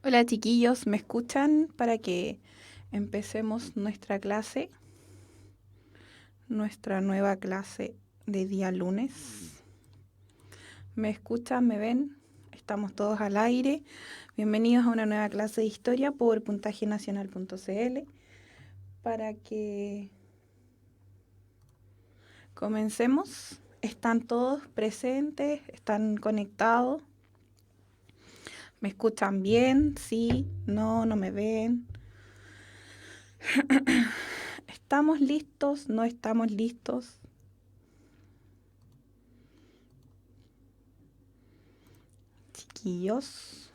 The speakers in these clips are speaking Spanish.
Hola chiquillos, ¿me escuchan para que empecemos nuestra clase, nuestra nueva clase de día lunes? ¿Me escuchan? ¿Me ven? Estamos todos al aire. Bienvenidos a una nueva clase de historia por puntajenacional.cl para que comencemos. ¿Están todos presentes? ¿Están conectados? ¿Me escuchan bien? ¿Sí? ¿No? ¿No me ven? ¿Estamos listos? ¿No estamos listos? Chiquillos,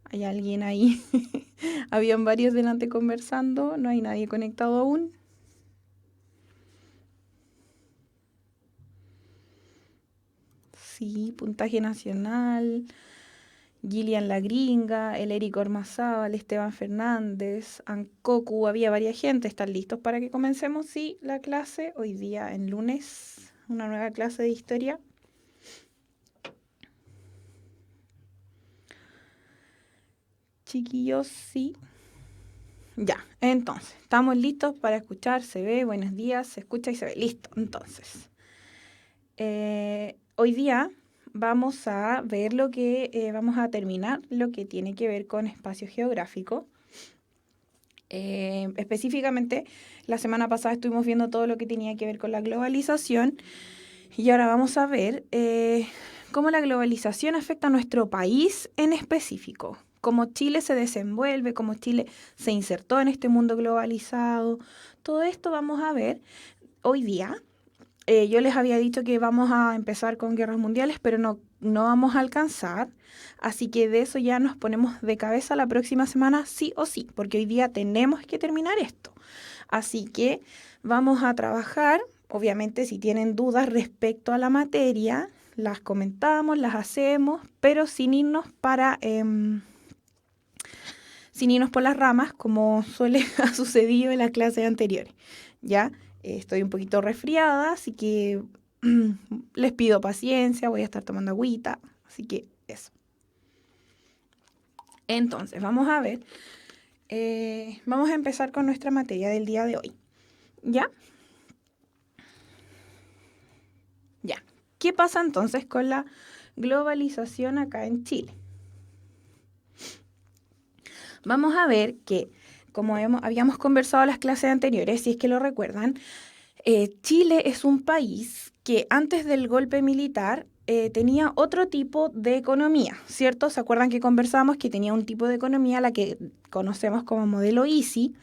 ¿hay alguien ahí? Habían varios delante conversando, no hay nadie conectado aún. Sí, puntaje nacional, Gillian la Gringa, el Eric Ormazábal, Esteban Fernández, Ancocu, había varias gente. ¿Están listos para que comencemos? Sí, la clase, hoy día en lunes, una nueva clase de historia. Chiquillos, sí. Ya, entonces, estamos listos para escuchar, se ve, buenos días, se escucha y se ve. Listo, entonces. Hoy día vamos a ver vamos a terminar lo que tiene que ver con espacio geográfico. Específicamente, la semana pasada estuvimos viendo todo lo que tenía que ver con la globalización y ahora vamos a ver cómo la globalización afecta a nuestro país en específico, cómo Chile se desenvuelve, cómo Chile se insertó en este mundo globalizado. Todo esto vamos a ver hoy día. Yo les había dicho que vamos a empezar con guerras mundiales, pero no vamos a alcanzar. Así que de eso ya nos ponemos de cabeza la próxima semana, sí o sí, porque hoy día tenemos que terminar esto. Así que vamos a trabajar. Obviamente, si tienen dudas respecto a la materia, las comentamos, las hacemos, pero sin irnos por las ramas, como suele ha sucedido en las clases anteriores. ¿Ya? Estoy un poquito resfriada, así que les pido paciencia, voy a estar tomando agüita, así que eso. Entonces, vamos a ver, vamos a empezar con nuestra materia del día de hoy. ¿Ya? Ya. ¿Qué pasa entonces con la globalización acá en Chile? Vamos a ver que, como habíamos conversado en las clases anteriores, si es que lo recuerdan, Chile es un país que antes del golpe militar tenía otro tipo de economía, ¿cierto? ¿Se acuerdan que conversamos que tenía un tipo de economía, la que conocemos como modelo EASY,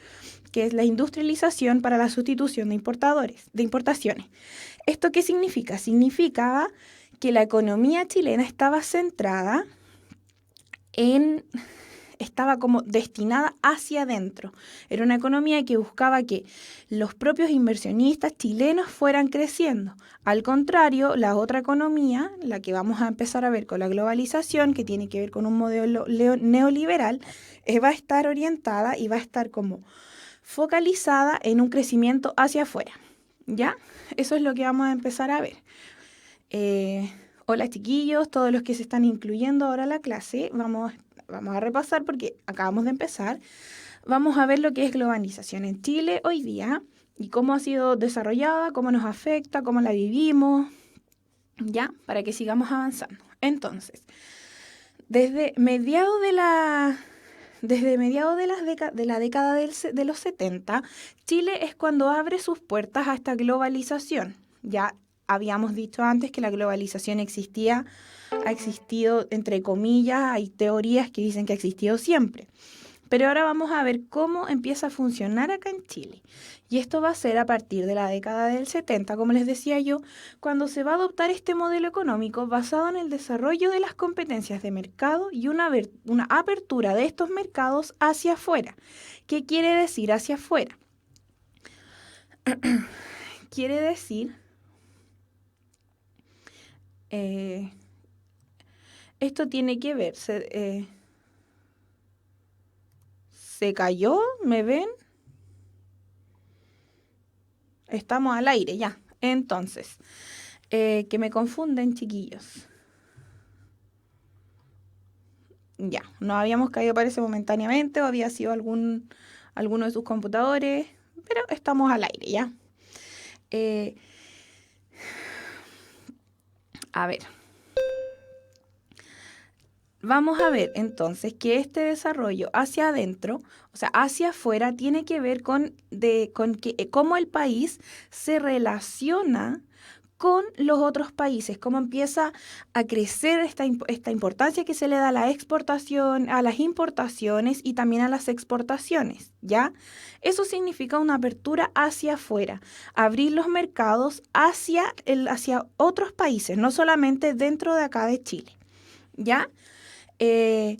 que es la industrialización para la sustitución de importaciones? ¿Esto qué significa? Significaba que la economía chilena estaba centrada en estaba como destinada hacia adentro. Era una economía que buscaba que los propios inversionistas chilenos fueran creciendo. Al contrario, la otra economía, la que vamos a empezar a ver con la globalización, que tiene que ver con un modelo neoliberal, va a estar orientada y va a estar como focalizada en un crecimiento hacia afuera. ¿Ya? Eso es lo que vamos a empezar a ver. Hola chiquillos, todos los que se están incluyendo ahora a la clase, vamos a repasar porque acabamos de empezar. Vamos a ver lo que es globalización en Chile hoy día y cómo ha sido desarrollada, cómo nos afecta, cómo la vivimos, ya, para que sigamos avanzando. Entonces, desde mediados de la... Desde mediados de la década de los 70, Chile es cuando abre sus puertas a esta globalización. Ya habíamos dicho antes que la globalización ha existido entre comillas, hay teorías que dicen que ha existido siempre. Pero ahora vamos a ver cómo empieza a funcionar acá en Chile. Y esto va a ser a partir de la década del 70, como les decía yo, cuando se va a adoptar este modelo económico basado en el desarrollo de las competencias de mercado y una apertura de estos mercados hacia afuera. ¿Qué quiere decir hacia afuera? Quiere decir, eh, esto tiene que ver, ¿se cayó? ¿Me ven? Estamos al aire ya. Entonces, que me confunden, chiquillos. Ya, no habíamos caído, parece, momentáneamente, o había sido alguno de sus computadores, pero estamos al aire, ¿ya? Eh, a ver, vamos a ver entonces que este desarrollo hacia adentro, o sea, hacia afuera, tiene que ver con cómo el país se relaciona con los otros países, cómo empieza a crecer esta importancia que se le da a la exportación, a las importaciones y también a las exportaciones, ¿ya? Eso significa una apertura hacia afuera, abrir los mercados hacia otros países, no solamente dentro de acá de Chile, ¿ya? Eh,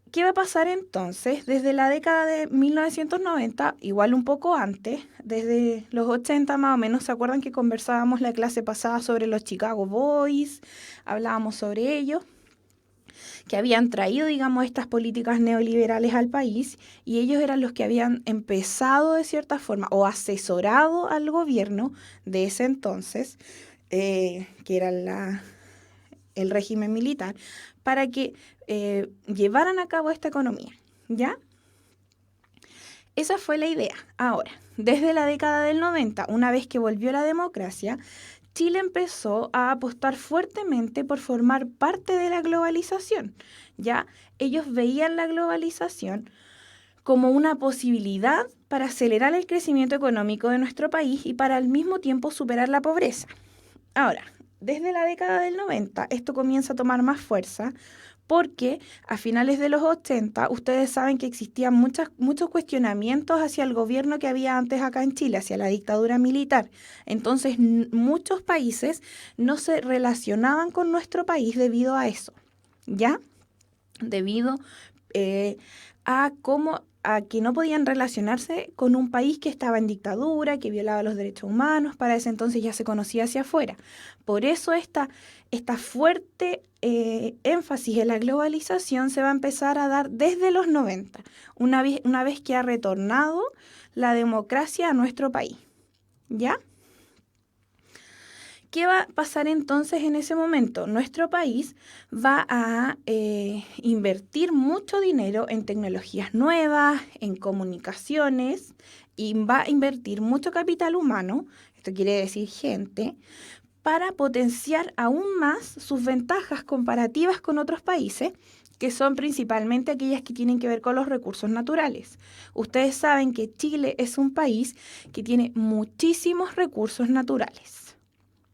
¿Qué va a pasar entonces? Desde la década de 1990, igual un poco antes, desde los 80 más o menos, ¿se acuerdan que conversábamos la clase pasada sobre los Chicago Boys? Hablábamos sobre ellos, que habían traído, digamos, estas políticas neoliberales al país y ellos eran los que habían empezado de cierta forma o asesorado al gobierno de ese entonces, que era el régimen militar, para que llevaran a cabo esta economía, ¿ya? Esa fue la idea. Ahora, desde la década del 90, una vez que volvió la democracia, Chile empezó a apostar fuertemente por formar parte de la globalización, ¿ya? Ellos veían la globalización como una posibilidad para acelerar el crecimiento económico de nuestro país y para al mismo tiempo superar la pobreza. Ahora, desde la década del 90 esto comienza a tomar más fuerza porque a finales de los 80 ustedes saben que existían muchos cuestionamientos hacia el gobierno que había antes acá en Chile, hacia la dictadura militar. Entonces muchos países no se relacionaban con nuestro país debido a eso, ¿ya? Debido eh, a que no podían relacionarse con un país que estaba en dictadura, que violaba los derechos humanos, para ese entonces ya se conocía hacia afuera. Por eso esta fuerte énfasis en la globalización se va a empezar a dar desde los 90, una vez que ha retornado la democracia a nuestro país. ¿Ya? ¿Qué va a pasar entonces en ese momento? Nuestro país va a invertir mucho dinero en tecnologías nuevas, en comunicaciones, y va a invertir mucho capital humano, esto quiere decir gente, para potenciar aún más sus ventajas comparativas con otros países, que son principalmente aquellas que tienen que ver con los recursos naturales. Ustedes saben que Chile es un país que tiene muchísimos recursos naturales.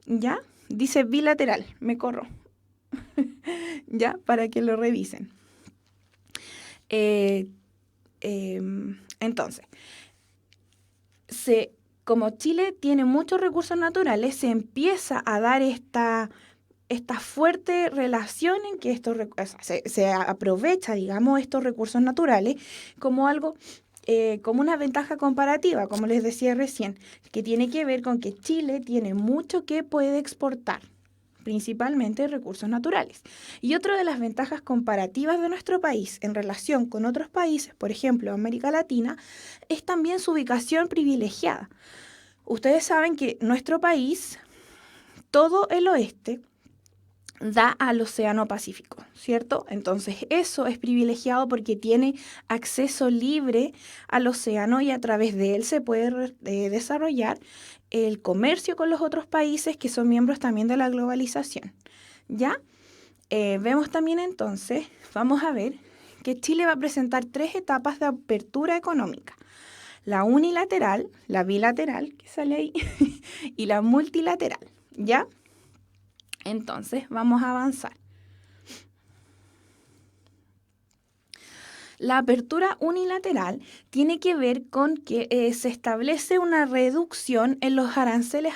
¿Ya? Dice bilateral, me corro. ¿Ya? Para que lo revisen. Eh, entonces, como Chile tiene muchos recursos naturales, se empieza a dar esta fuerte relación en que se aprovecha, digamos, estos recursos naturales como algo, como una ventaja comparativa, como les decía recién, que tiene que ver con que Chile tiene mucho que puede exportar, principalmente recursos naturales. Y otra de las ventajas comparativas de nuestro país en relación con otros países, por ejemplo, América Latina, es también su ubicación privilegiada. Ustedes saben que nuestro país, todo el oeste, da al Océano Pacífico, ¿cierto? Entonces eso es privilegiado porque tiene acceso libre al océano y a través de él se puede desarrollar el comercio con los otros países que son miembros también de la globalización, ¿ya? Vemos también entonces, vamos a ver que Chile va a presentar 3 etapas de apertura económica. La unilateral, la bilateral, que sale ahí, y la multilateral, ¿ya? Entonces, vamos a avanzar. La apertura unilateral tiene que ver con que se establece una reducción en los aranceles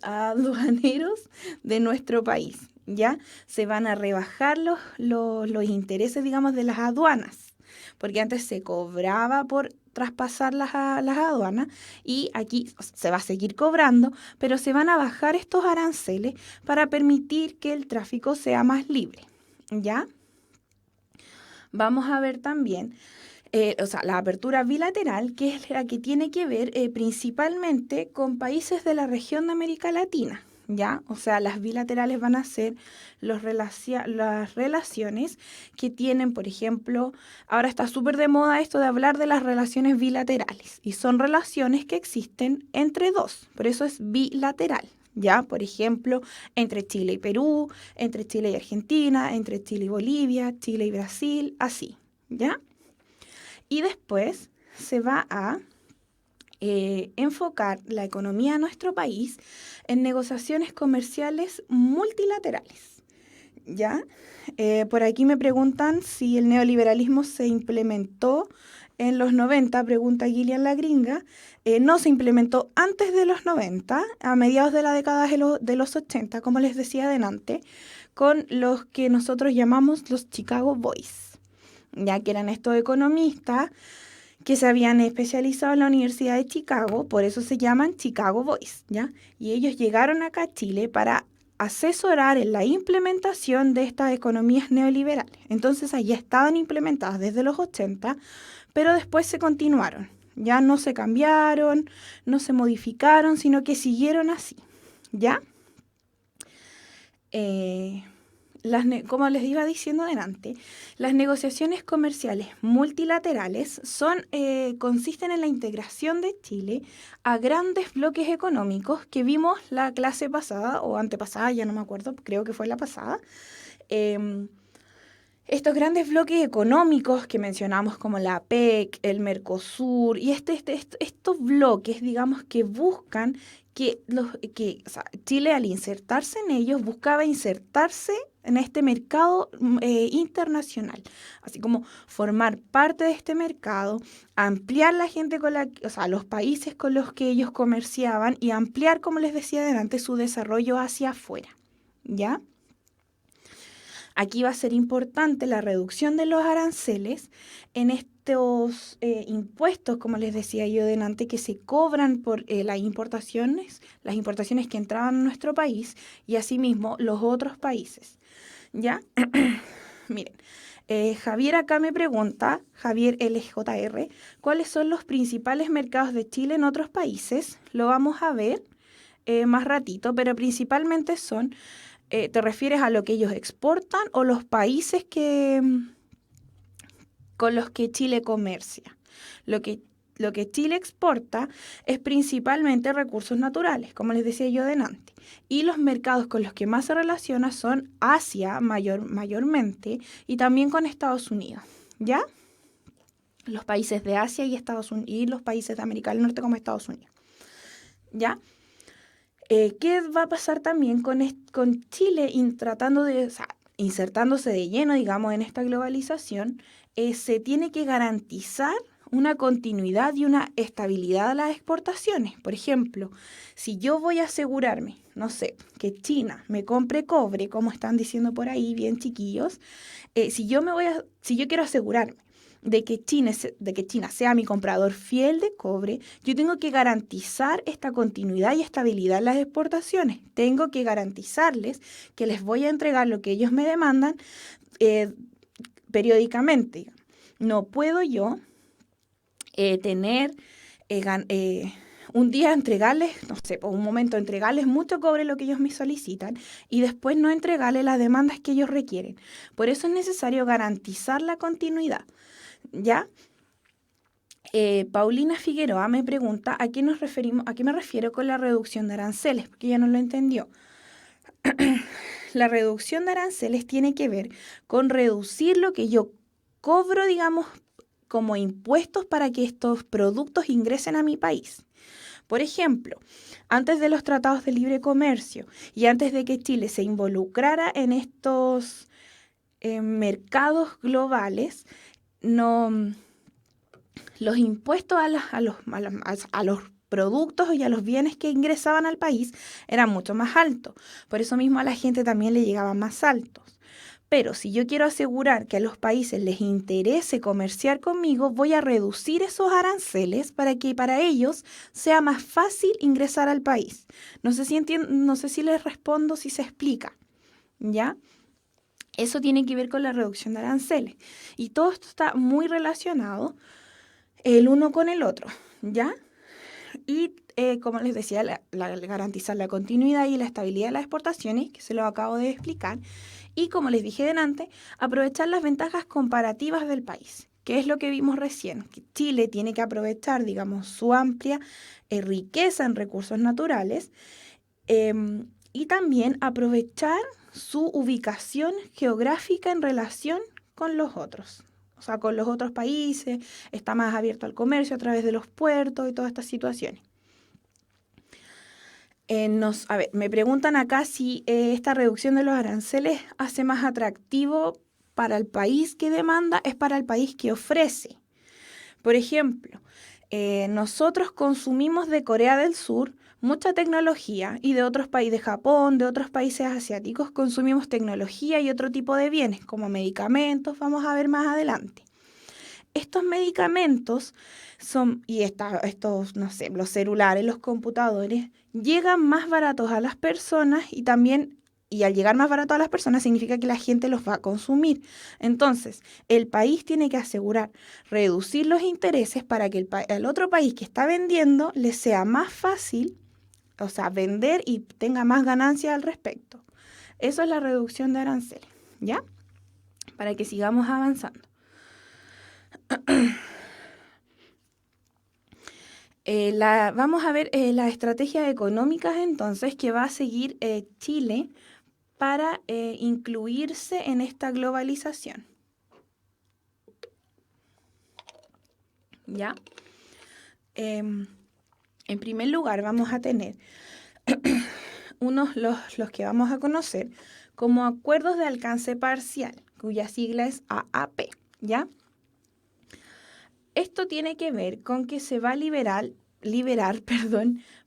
aduaneros de nuestro país, ¿ya? Se van a rebajar los intereses, digamos, de las aduanas, porque antes se cobraba por traspasar las aduanas y aquí se va a seguir cobrando, pero se van a bajar estos aranceles para permitir que el tráfico sea más libre, ¿ya? Vamos a ver también, la apertura bilateral, que es la que tiene que ver principalmente con países de la región de América Latina, ¿ya? O sea, las bilaterales van a ser las relaciones que tienen, por ejemplo, ahora está súper de moda esto de hablar de las relaciones bilaterales, y son relaciones que existen entre dos, por eso es bilateral, ¿ya? Por ejemplo, entre Chile y Perú, entre Chile y Argentina, entre Chile y Bolivia, Chile y Brasil, así, ¿ya? Y después se va a enfocar la economía de nuestro país en negociaciones comerciales multilaterales, ¿ya? Por aquí me preguntan si el neoliberalismo se implementó en los 90, pregunta Gillian la gringa. No se implementó antes de los 90, a mediados de la década de los 80, como les decía adelante, con los que nosotros llamamos los Chicago Boys, ya que eran estos economistas que se habían especializado en la Universidad de Chicago, por eso se llaman Chicago Boys, ¿ya? Y ellos llegaron acá a Chile para asesorar en la implementación de estas economías neoliberales. Entonces, allá estaban implementadas desde los 80, pero después se continuaron. Ya no se cambiaron, no se modificaron, sino que siguieron así, ¿ya? Como les iba diciendo delante, las negociaciones comerciales multilaterales consisten en la integración de Chile a grandes bloques económicos que vimos la clase pasada o antepasada, ya no me acuerdo, creo que fue la pasada. Estos grandes bloques económicos que mencionamos como la PEC, el Mercosur y estos bloques, digamos, que buscan o sea, Chile al insertarse en ellos buscaba insertarse en este mercado internacional, así como formar parte de este mercado, ampliar la gente o sea, los países con los que ellos comerciaban y ampliar, como les decía adelante, su desarrollo hacia afuera, ¿ya? Aquí va a ser importante la reducción de los aranceles en estos impuestos, como les decía yo delante, que se cobran por las importaciones que entraban a nuestro país y asimismo los otros países. ¿Ya? Miren, Javier acá me pregunta, Javier LJR, ¿cuáles son los principales mercados de Chile en otros países? Lo vamos a ver más ratito, pero principalmente son... ¿te refieres a lo que ellos exportan o los países con los que Chile comercia? Lo que Chile exporta es principalmente recursos naturales, como les decía yo delante. Y los mercados con los que más se relaciona son Asia mayormente y también con Estados Unidos, ¿ya? Los países de Asia y Estados Unidos y los países de América del Norte como Estados Unidos, ¿ya? ¿Qué va a pasar también con Chile o sea, insertándose de lleno, digamos, en esta globalización? Se tiene que garantizar una continuidad y una estabilidad a las exportaciones. Por ejemplo, si yo voy a asegurarme, no sé, que China me compre cobre, como están diciendo por ahí, bien chiquillos, si yo quiero asegurarme de que China sea mi comprador fiel de cobre, yo tengo que garantizar esta continuidad y estabilidad en las exportaciones. Tengo que garantizarles que les voy a entregar lo que ellos me demandan periódicamente. No puedo yo tener un día entregarles, no sé, por un momento entregarles mucho cobre lo que ellos me solicitan y después no entregarles las demandas que ellos requieren. Por eso es necesario garantizar la continuidad. ¿Ya? Paulina Figueroa me pregunta a qué me refiero con la reducción de aranceles, porque ella no lo entendió. La reducción de aranceles tiene que ver con reducir lo que yo cobro, digamos, como impuestos para que estos productos ingresen a mi país. Por ejemplo, antes de los tratados de libre comercio y antes de que Chile se involucrara en estos mercados globales, los impuestos a los productos y a los bienes que ingresaban al país eran mucho más altos. Por eso mismo a la gente también le llegaban más altos. Pero si yo quiero asegurar que a los países les interese comerciar conmigo, voy a reducir esos aranceles para que para ellos sea más fácil ingresar al país. No sé si les respondo, si se explica, ¿ya? Eso tiene que ver con la reducción de aranceles. Y todo esto está muy relacionado el uno con el otro, ¿ya? Y como les decía, garantizar la continuidad y la estabilidad de las exportaciones, que se lo acabo de explicar. Y como les dije delante, aprovechar las ventajas comparativas del país, que es lo que vimos recién. Que Chile tiene que aprovechar, digamos, su amplia riqueza en recursos naturales y también aprovechar su ubicación geográfica en relación con los otros. O sea, con los otros países, está más abierto al comercio a través de los puertos y todas estas situaciones. A ver, me preguntan acá si esta reducción de los aranceles hace más atractivo para el país que demanda, es para el país que ofrece. Por ejemplo, nosotros consumimos de Corea del Sur mucha tecnología y de otros países, de Japón, de otros países asiáticos, consumimos tecnología y otro tipo de bienes, como medicamentos, vamos a ver más adelante. Estos medicamentos estos, no sé, los celulares, los computadores, llegan más baratos a las personas y al llegar más barato a las personas significa que la gente los va a consumir. Entonces, el país tiene que asegurar reducir los intereses para que el otro país que está vendiendo le sea más fácil, o sea, vender y tenga más ganancias al respecto. Eso es la reducción de aranceles, ¿ya? Para que sigamos avanzando. Vamos a ver las estrategias económicas entonces que va a seguir Chile para incluirse en esta globalización. ¿Ya? En primer lugar vamos a tener los que vamos a conocer como acuerdos de alcance parcial, cuya sigla es AAP, ¿ya? Esto tiene que ver con que se va a liberar,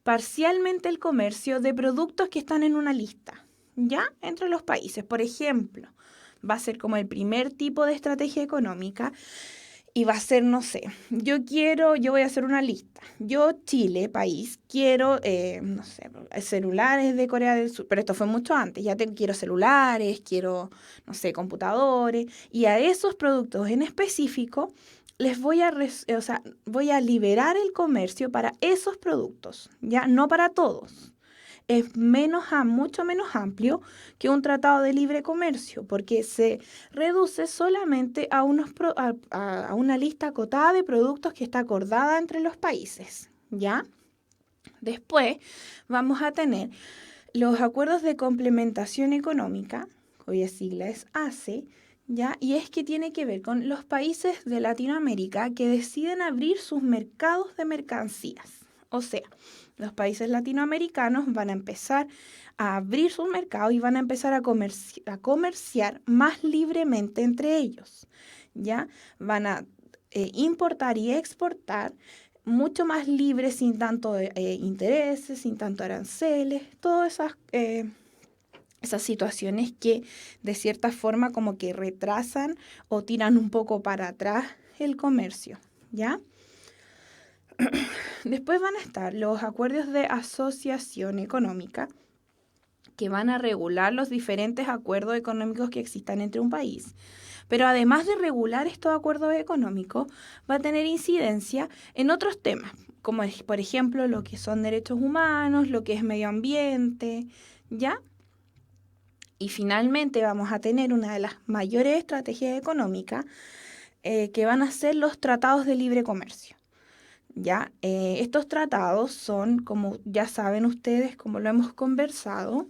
parcialmente el comercio de productos que están en una lista, ¿ya? Entre los países. Por ejemplo, va a ser como el primer tipo de estrategia económica y va a ser, no sé, yo voy a hacer una lista. Yo, Chile, país, quiero, no sé, celulares de Corea del Sur, pero esto fue mucho antes. Quiero celulares, quiero, no sé, computadores, y a esos productos en específico voy a liberar el comercio para esos productos, ya no para todos. Es mucho menos amplio que un tratado de libre comercio, porque se reduce solamente a una lista acotada de productos que está acordada entre los países, ¿ya? Después vamos a tener los acuerdos de complementación económica, cuya sigla es ACE, ¿ya? Y es que tiene que ver con los países de Latinoamérica que deciden abrir sus mercados de mercancías. O sea, los países latinoamericanos van a empezar a abrir sus mercados y van a empezar a comerciar más libremente entre ellos, ¿ya? Van a importar y exportar mucho más libres, sin tanto intereses, sin tanto aranceles, todas esas situaciones que de cierta forma como que retrasan o tiran un poco para atrás el comercio, ¿ya? Después van a estar los acuerdos de asociación económica, que van a regular los diferentes acuerdos económicos que existan entre un país. Pero además de regular estos acuerdos económicos, va a tener incidencia en otros temas, como por ejemplo lo que son derechos humanos, lo que es medio ambiente, ¿ya? Y finalmente vamos a tener una de las mayores estrategias económicas que van a ser los tratados de libre comercio. ¿Ya? Estos tratados son, como ya saben ustedes, como lo hemos conversado,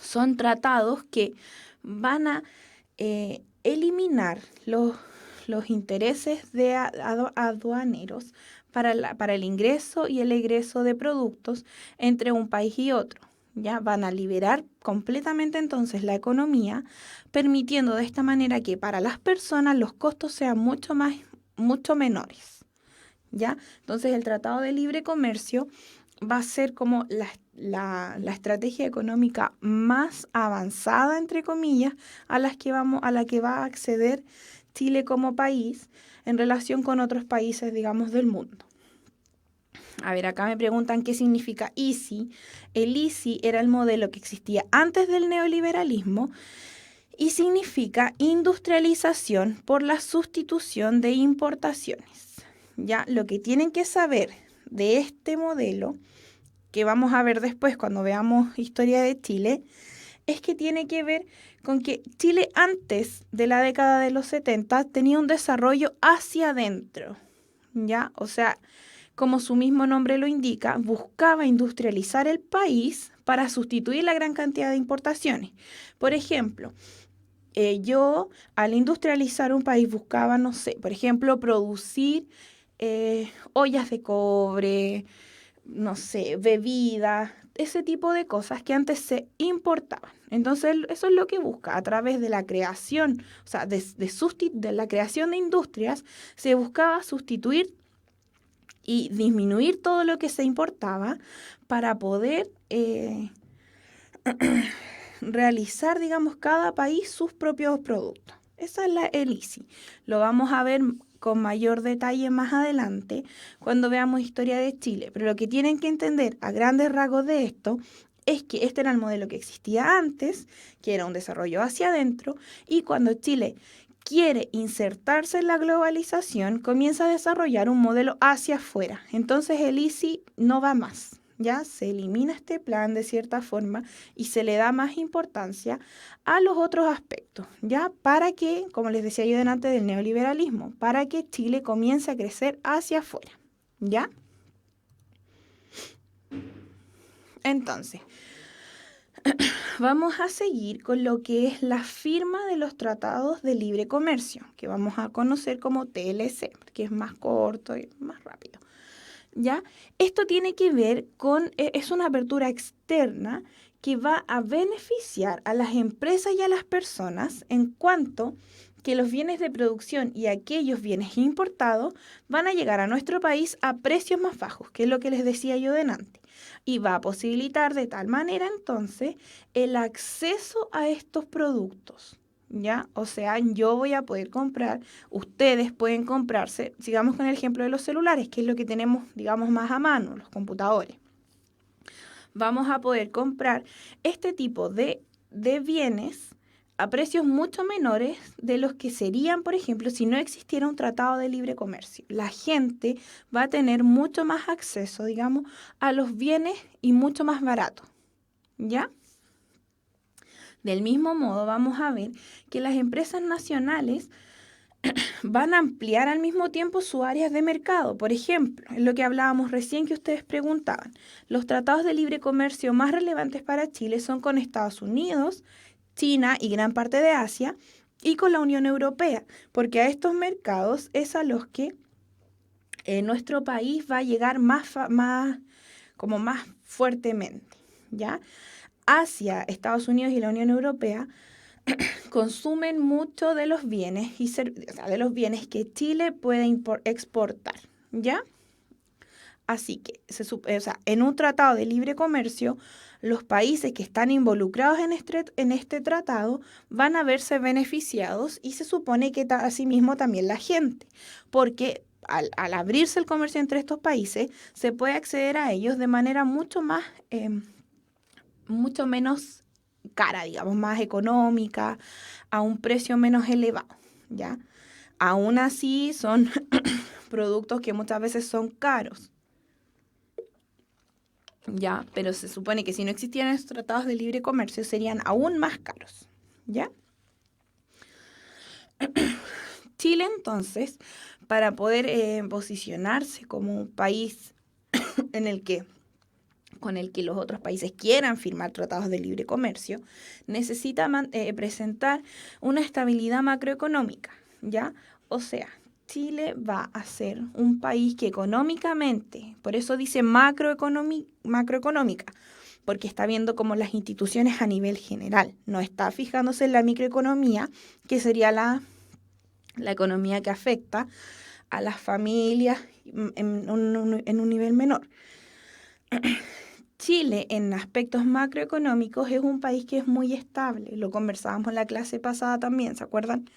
son tratados que van a eliminar los intereses de aduaneros para el ingreso y el egreso de productos entre un país y otro. Ya van a liberar completamente entonces la economía, permitiendo de esta manera que para las personas los costos sean mucho menores. ¿Ya? Entonces el Tratado de Libre Comercio va a ser como la estrategia económica más avanzada, entre comillas, a la que va a acceder Chile como país en relación con otros países, digamos, del mundo. A ver, acá me preguntan qué significa ICI. El ICI era el modelo que existía antes del neoliberalismo y significa industrialización por la sustitución de importaciones. Ya, lo que tienen que saber de este modelo, que vamos a ver después cuando veamos historia de Chile, es que tiene que ver con que Chile antes de la década de los 70 tenía un desarrollo hacia adentro, ¿ya? O sea, como su mismo nombre lo indica, buscaba industrializar el país para sustituir la gran cantidad de importaciones. Por ejemplo, yo al industrializar un país buscaba, no sé, por ejemplo, producir ollas de cobre, no sé, bebidas, ese tipo de cosas que antes se importaban. Entonces, eso es lo que busca a través de la creación, o sea, de la creación de industrias, se buscaba sustituir y disminuir todo lo que se importaba para poder realizar, digamos, cada país sus propios productos. Esa es el ICI. Lo vamos a ver con mayor detalle más adelante cuando veamos historia de Chile. Pero lo que tienen que entender a grandes rasgos de esto es que este era el modelo que existía antes, que era un desarrollo hacia adentro, y cuando Chile quiere insertarse en la globalización, comienza a desarrollar un modelo hacia afuera. Entonces el ICI no va más. Ya se elimina este plan de cierta forma y se le da más importancia a los otros aspectos, ya para que, como les decía yo delante del neoliberalismo, para que Chile comience a crecer hacia afuera, ¿ya? Entonces, vamos a seguir con lo que es la firma de los tratados de libre comercio, que vamos a conocer como TLC, que es más corto y más rápido. ¿Ya? Esto tiene que ver con, es una apertura externa que va a beneficiar a las empresas y a las personas en cuanto que los bienes de producción y aquellos bienes importados van a llegar a nuestro país a precios más bajos, que es lo que les decía yo delante. Y va a posibilitar de tal manera entonces el acceso a estos productos. ¿Ya? O sea, yo voy a poder comprar, ustedes pueden comprarse, sigamos con el ejemplo de los celulares, que es lo que tenemos, digamos, más a mano, los computadores. Vamos a poder comprar este tipo de bienes a precios mucho menores de los que serían, por ejemplo, si no existiera un tratado de libre comercio. La gente va a tener mucho más acceso, digamos, a los bienes y mucho más barato, ¿ya? Del mismo modo, vamos a ver que las empresas nacionales van a ampliar al mismo tiempo sus áreas de mercado. Por ejemplo, en lo que hablábamos recién que ustedes preguntaban, los tratados de libre comercio más relevantes para Chile son con Estados Unidos, China y gran parte de Asia, y con la Unión Europea, porque a estos mercados es a los que nuestro país va a llegar como más fuertemente, ¿ya? Asia, Estados Unidos y la Unión Europea consumen mucho de los bienes o sea, de los bienes que Chile puede exportar, ¿ya? Así que, o sea, en un tratado de libre comercio, los países que están involucrados en este tratado van a verse beneficiados y se supone que asimismo también la gente, porque al abrirse el comercio entre estos países, se puede acceder a ellos de manera mucho menos cara, digamos, más económica, a un precio menos elevado, ¿ya? Aún así son productos que muchas veces son caros, ¿ya? Pero se supone que si no existieran estos tratados de libre comercio serían aún más caros, ¿ya? Chile, entonces, para poder posicionarse como un país en el que con el que los otros países quieran firmar tratados de libre comercio, necesita presentar una estabilidad macroeconómica, ¿ya? O sea, Chile va a ser un país que económicamente, por eso dice macroeconómica, porque está viendo como las instituciones a nivel general, no está fijándose en la microeconomía, que sería la economía que afecta a las familias en un nivel menor. Chile, en aspectos macroeconómicos, es un país que es muy estable. Lo conversábamos en la clase pasada también, ¿se acuerdan?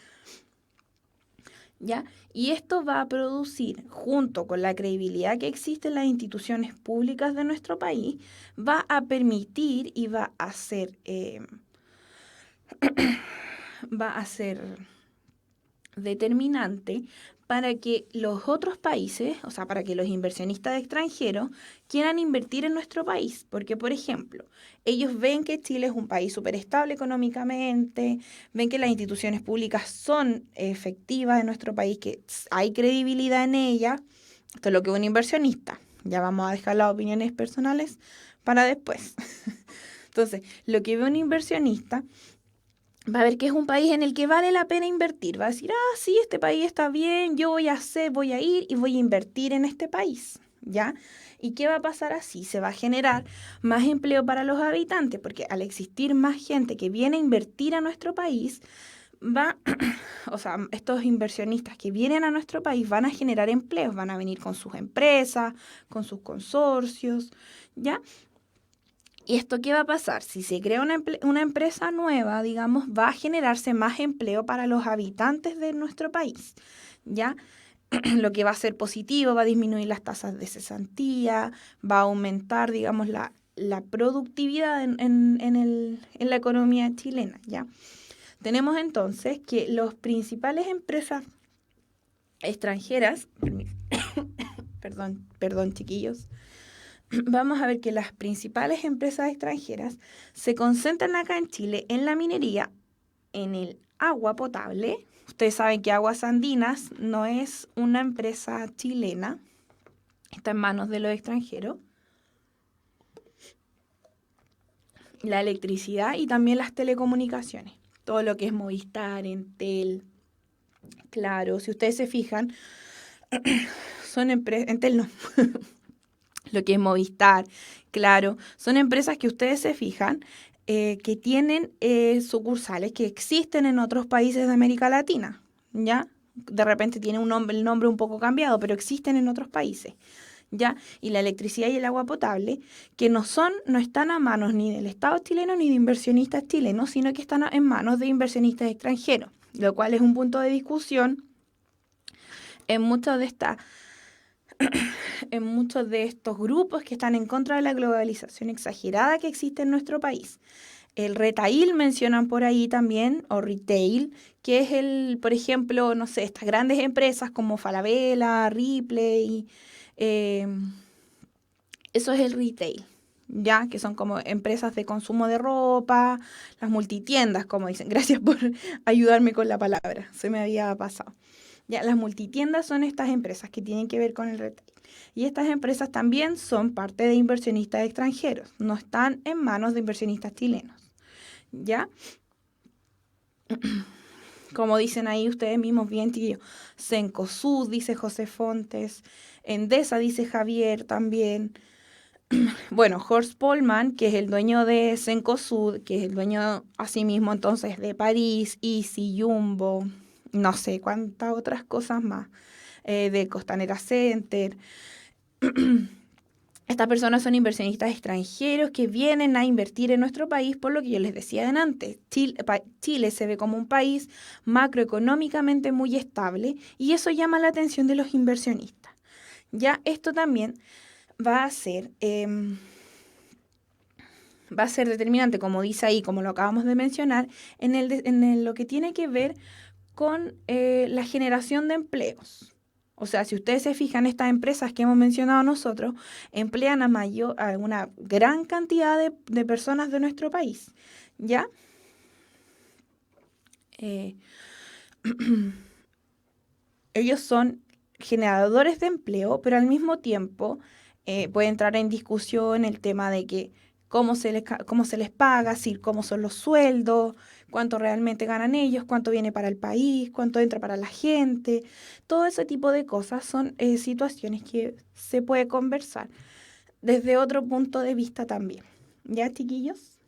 ¿Ya? Y esto va a producir, junto con la credibilidad que existe en las instituciones públicas de nuestro país, va a permitir y va a hacer determinante para que los otros países, o sea, para que los inversionistas extranjeros quieran invertir en nuestro país. Porque, por ejemplo, ellos ven que Chile es un país súper estable económicamente, ven que las instituciones públicas son efectivas en nuestro país, que hay credibilidad en ellas. Esto es lo que es un inversionista. Ya vamos a dejar las opiniones personales para después. Entonces, lo que ve un inversionista va a ver que es un país en el que vale la pena invertir. Va a decir, ah, sí, este país está bien, yo voy a ir y voy a invertir en este país, ¿ya? ¿Y qué va a pasar así? Se va a generar más empleo para los habitantes, porque al existir más gente que viene a invertir a nuestro país, o sea, estos inversionistas que vienen a nuestro país van a generar empleos, van a venir con sus empresas, con sus consorcios, ¿ya? ¿Y esto qué va a pasar? Si se crea una empresa nueva, digamos, va a generarse más empleo para los habitantes de nuestro país, ¿ya? Lo que va a ser positivo, va a disminuir las tasas de cesantía, va a aumentar, digamos, la productividad en la economía chilena, ¿ya? Tenemos entonces que las principales empresas extranjeras, perdón chiquillos, vamos a ver que las principales empresas extranjeras se concentran acá en Chile en la minería, en el agua potable. Ustedes saben que Aguas Andinas no es una empresa chilena, está en manos de los extranjeros. La electricidad y también las telecomunicaciones. Todo lo que es Movistar, Entel, Claro. Si ustedes se fijan, son empresas, Entel no, lo que es Movistar, Claro, son empresas que ustedes se fijan que tienen sucursales que existen en otros países de América Latina, ¿ya? De repente tiene el nombre un poco cambiado, pero existen en otros países, ¿ya? Y la electricidad y el agua potable, que no están a manos ni del Estado chileno ni de inversionistas chilenos, sino que están en manos de inversionistas extranjeros, lo cual es un punto de discusión en muchos de estas en muchos de estos grupos que están en contra de la globalización exagerada que existe en nuestro país. El retail mencionan por ahí también, o retail, que es por ejemplo, no sé, estas grandes empresas como Falabella, Ripley, eh, eso es el retail, ya, que son como empresas de consumo de ropa, las multitiendas, como dicen. Gracias por ayudarme con la palabra, se me había pasado. Ya, las multitiendas son estas empresas que tienen que ver con el retail. Y estas empresas también son parte de inversionistas extranjeros, no están en manos de inversionistas chilenos. ¿Ya? Como dicen ahí ustedes mismos bien, chiquillos. Cencosud, dice José Fontes. Endesa, dice Javier también. Bueno, Horst Polman, que es el dueño de Cencosud, que es el dueño asimismo entonces de París, Easy, Jumbo, no sé cuántas otras cosas más, de Costanera Center. Estas personas son inversionistas extranjeros que vienen a invertir en nuestro país, por lo que yo les decía antes. Chile se ve como un país macroeconómicamente muy estable y eso llama la atención de los inversionistas. Ya esto también va a ser, va a ser determinante, como dice ahí, como lo acabamos de mencionar, lo que tiene que ver con la generación de empleos. O sea, si ustedes se fijan, estas empresas que hemos mencionado nosotros emplean a una gran cantidad de personas de nuestro país, ¿ya? Eh, ellos son generadores de empleo, pero al mismo tiempo puede entrar en discusión el tema de que cómo se les paga, si, cómo son los sueldos, cuánto realmente ganan ellos, cuánto viene para el país, cuánto entra para la gente. Todo ese tipo de cosas son situaciones que se puede conversar desde otro punto de vista también. ¿Ya, chiquillos?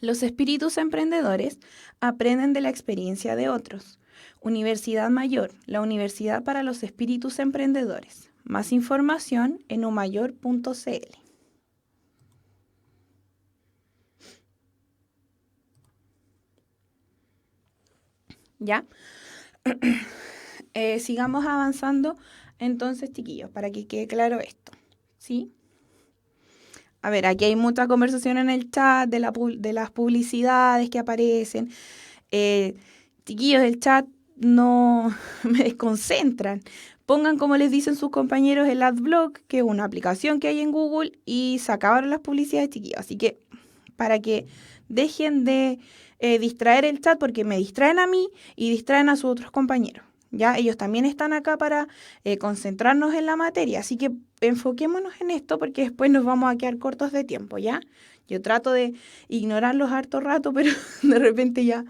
Los espíritus emprendedores aprenden de la experiencia de otros. Universidad Mayor, la universidad para los espíritus emprendedores. Más información en umayor.cl. ¿Ya? Sigamos avanzando entonces, chiquillos, para que quede claro esto. ¿Sí? A ver, aquí hay mucha conversación en el chat de las publicidades que aparecen. Eh, Chiquillos del chat, no me desconcentran. Pongan, como les dicen sus compañeros, el AdBlock, que es una aplicación que hay en Google, y se acabaron las publicidades, chiquillos. Así que para que dejen de distraer el chat, porque me distraen a mí y distraen a sus otros compañeros. ¿Ya? Ellos también están acá para concentrarnos en la materia, así que enfoquémonos en esto porque después nos vamos a quedar cortos de tiempo, ¿ya? Yo trato de ignorarlos harto rato, pero de repente ya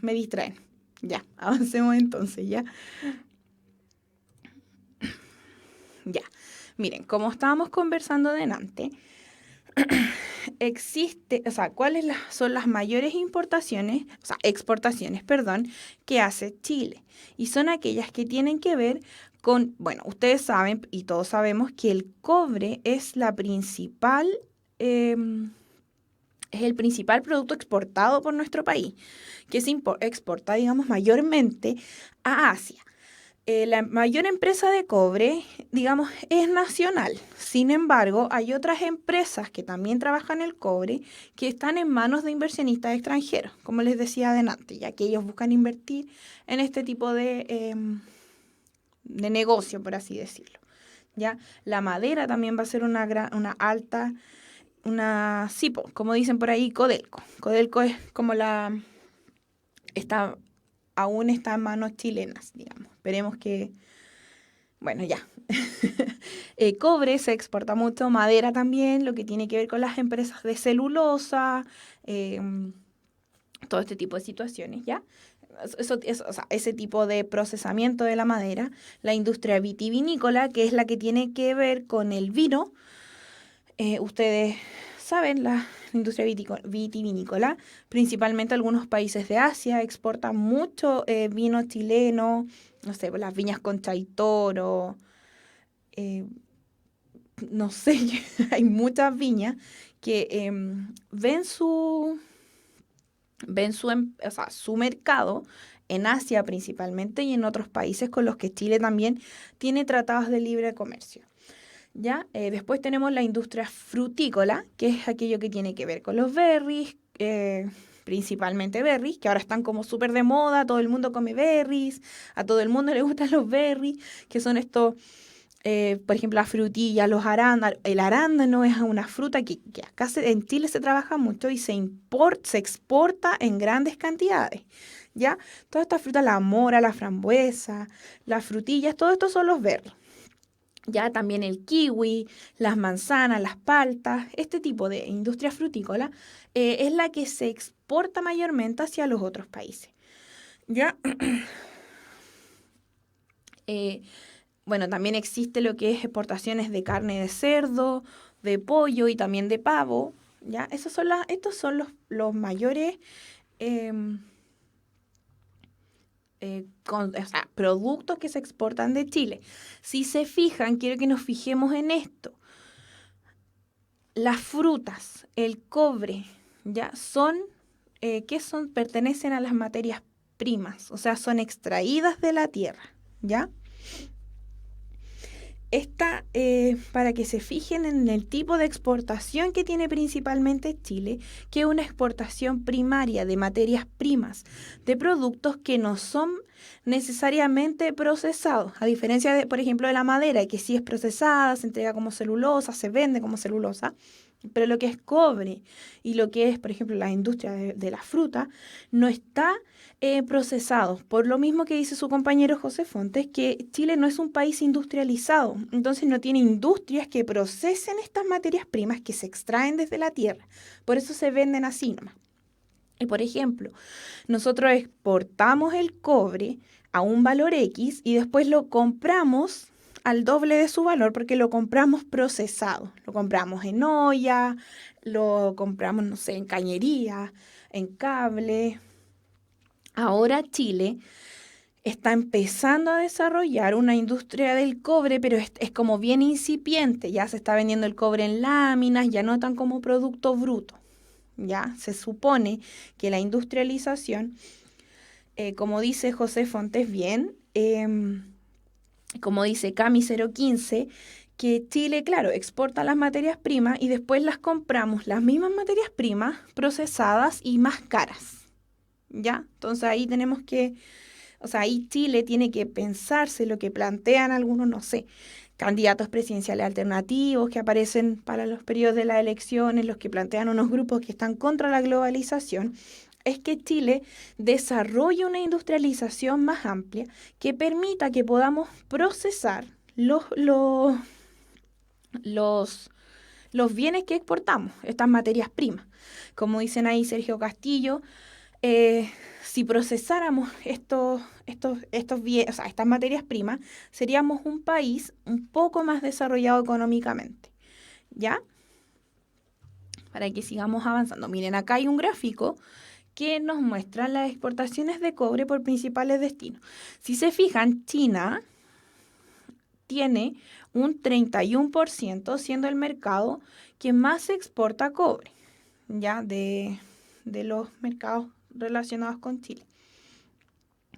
me distraen. Ya, avancemos entonces, ¿ya? Ya. Miren, como estábamos conversando delante, o sea, son las mayores exportaciones, perdón, que hace Chile? Y son aquellas que tienen que ver con, bueno, ustedes saben y todos sabemos que el cobre es es el principal producto exportado por nuestro país, que se exporta, digamos, mayormente a Asia. La mayor empresa de cobre, digamos, es nacional. Sin embargo, hay otras empresas que también trabajan el cobre que están en manos de inversionistas extranjeros, como les decía adelante, ya que ellos buscan invertir en este tipo de negocio, por así decirlo. ¿Ya? La madera también va a ser una alta, sí, como dicen por ahí, Codelco. Codelco es como está, aún está en manos chilenas, digamos. Esperemos que, bueno, ya. Cobre se exporta mucho, madera también, lo que tiene que ver con las empresas de celulosa, todo este tipo de situaciones, ¿ya? O sea, ese tipo de procesamiento de la madera, la industria vitivinícola, que es la que tiene que ver con el vino. Ustedes saben, la industria vitivinícola, principalmente algunos países de Asia, exportan mucho vino chileno, no sé, las viñas Concha y Toro, eh, no sé, hay muchas viñas que o sea, su mercado en Asia principalmente y en otros países con los que Chile también tiene tratados de libre comercio. ¿Ya? Después tenemos la industria frutícola, que es aquello que tiene que ver con los berries, principalmente berries, que ahora están como súper de moda, todo el mundo come berries, a todo el mundo le gustan los berries, que son estos, por ejemplo, las frutillas, los arándanos. El arándano es una fruta que acá en Chile se trabaja mucho y se exporta en grandes cantidades. ¿Ya? Todas estas frutas, la mora, la frambuesa, las frutillas, todo esto son los berries. Ya también el kiwi, las manzanas, las paltas, este tipo de industria frutícola es la que se exporta mayormente hacia los otros países. Ya, eh, bueno, también existe lo que es exportaciones de carne de cerdo, de pollo y también de pavo. Ya, estos son los mayores em, o sea, productos que se exportan de Chile. Si se fijan, quiero que nos fijemos en esto. Las frutas, el cobre, ya son, ¿qué son? Pertenecen a las materias primas, o sea, son extraídas de la tierra, ¿ya? Para que se fijen en el tipo de exportación que tiene principalmente Chile, que es una exportación primaria de materias primas, de productos que no son necesariamente procesados, a diferencia de, por ejemplo, de la madera, que sí es procesada, se entrega como celulosa, se vende como celulosa, pero lo que es cobre y lo que es, por ejemplo, la industria de la fruta, no está procesado. Por lo mismo que dice su compañero José Fontes, que Chile no es un país industrializado, entonces no tiene industrias que procesen estas materias primas que se extraen desde la tierra. Por eso se venden así nomás. Y por ejemplo, nosotros exportamos el cobre a un valor X y después lo compramos al doble de su valor porque lo compramos procesado. Lo compramos en olla, lo compramos, no sé, en cañería, en cable. Ahora Chile está empezando a desarrollar una industria del cobre, pero es como bien incipiente. Ya se está vendiendo el cobre en láminas, ya no tan como producto bruto. Ya se supone que la industrialización, como dice José Fontes bien, como dice Cami 015, que Chile, claro, exporta las materias primas y después las compramos, las mismas materias primas procesadas y más caras, ¿ya? Entonces ahí tenemos que, o sea, ahí Chile tiene que pensarse lo que plantean algunos, no sé, candidatos presidenciales alternativos que aparecen para los periodos de las elecciones, los que plantean unos grupos que están contra la globalización, es que Chile desarrolle una industrialización más amplia que permita que podamos procesar los, los bienes que exportamos, estas materias primas. Como dicen ahí Sergio Castillo, eh, si procesáramos estos bienes, o sea, estas materias primas, seríamos un país un poco más desarrollado económicamente. ¿Ya? Para que sigamos avanzando. Miren, acá hay un gráfico que nos muestra las exportaciones de cobre por principales destinos. Si se fijan, China tiene un 31%, siendo el mercado que más exporta cobre, ya de los mercados relacionados con Chile.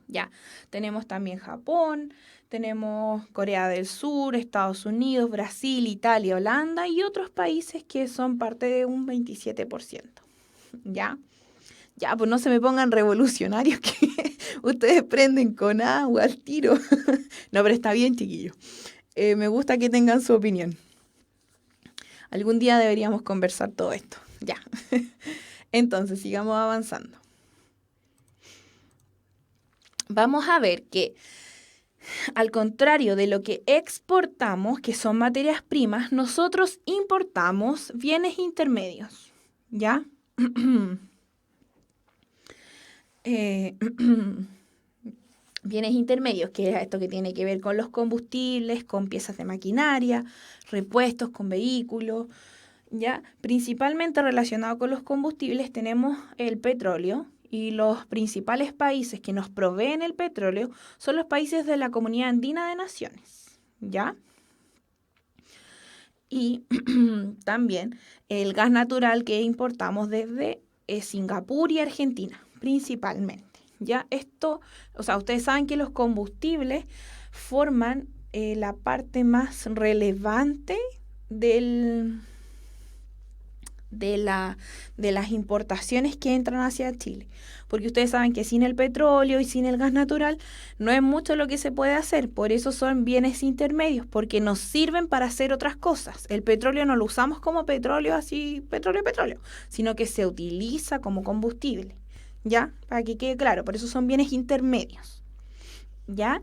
Ya, tenemos también Japón, tenemos Corea del Sur, Estados Unidos, Brasil, Italia, Holanda y otros países que son parte de un 27%. ¿Ya? Ya, pues no se me pongan revolucionarios que ustedes prenden con agua al tiro. No, pero está bien, chiquillos. Me gusta que tengan su opinión. Algún día deberíamos conversar todo esto. Ya. Entonces, sigamos avanzando. Vamos a ver que, al contrario de lo que exportamos, que son materias primas, nosotros importamos bienes intermedios. ¿Ya? Bienes intermedios, que es esto que tiene que ver con los combustibles, con piezas de maquinaria, repuestos, con vehículos, ¿ya? Principalmente relacionado con los combustibles tenemos el petróleo y los principales países que nos proveen el petróleo son los países de la Comunidad Andina de Naciones, ¿ya? Y también el gas natural que importamos desde Singapur y Argentina, principalmente. Ya esto, o sea, ustedes saben que los combustibles forman la parte más relevante del, de las importaciones que entran hacia Chile. Porque ustedes saben que sin el petróleo y sin el gas natural no es mucho lo que se puede hacer. Por eso son bienes intermedios, porque nos sirven para hacer otras cosas. El petróleo no lo usamos como petróleo, así, petróleo, sino que se utiliza como combustible. ¿Ya? Para que quede claro, por eso son bienes intermedios. ¿Ya?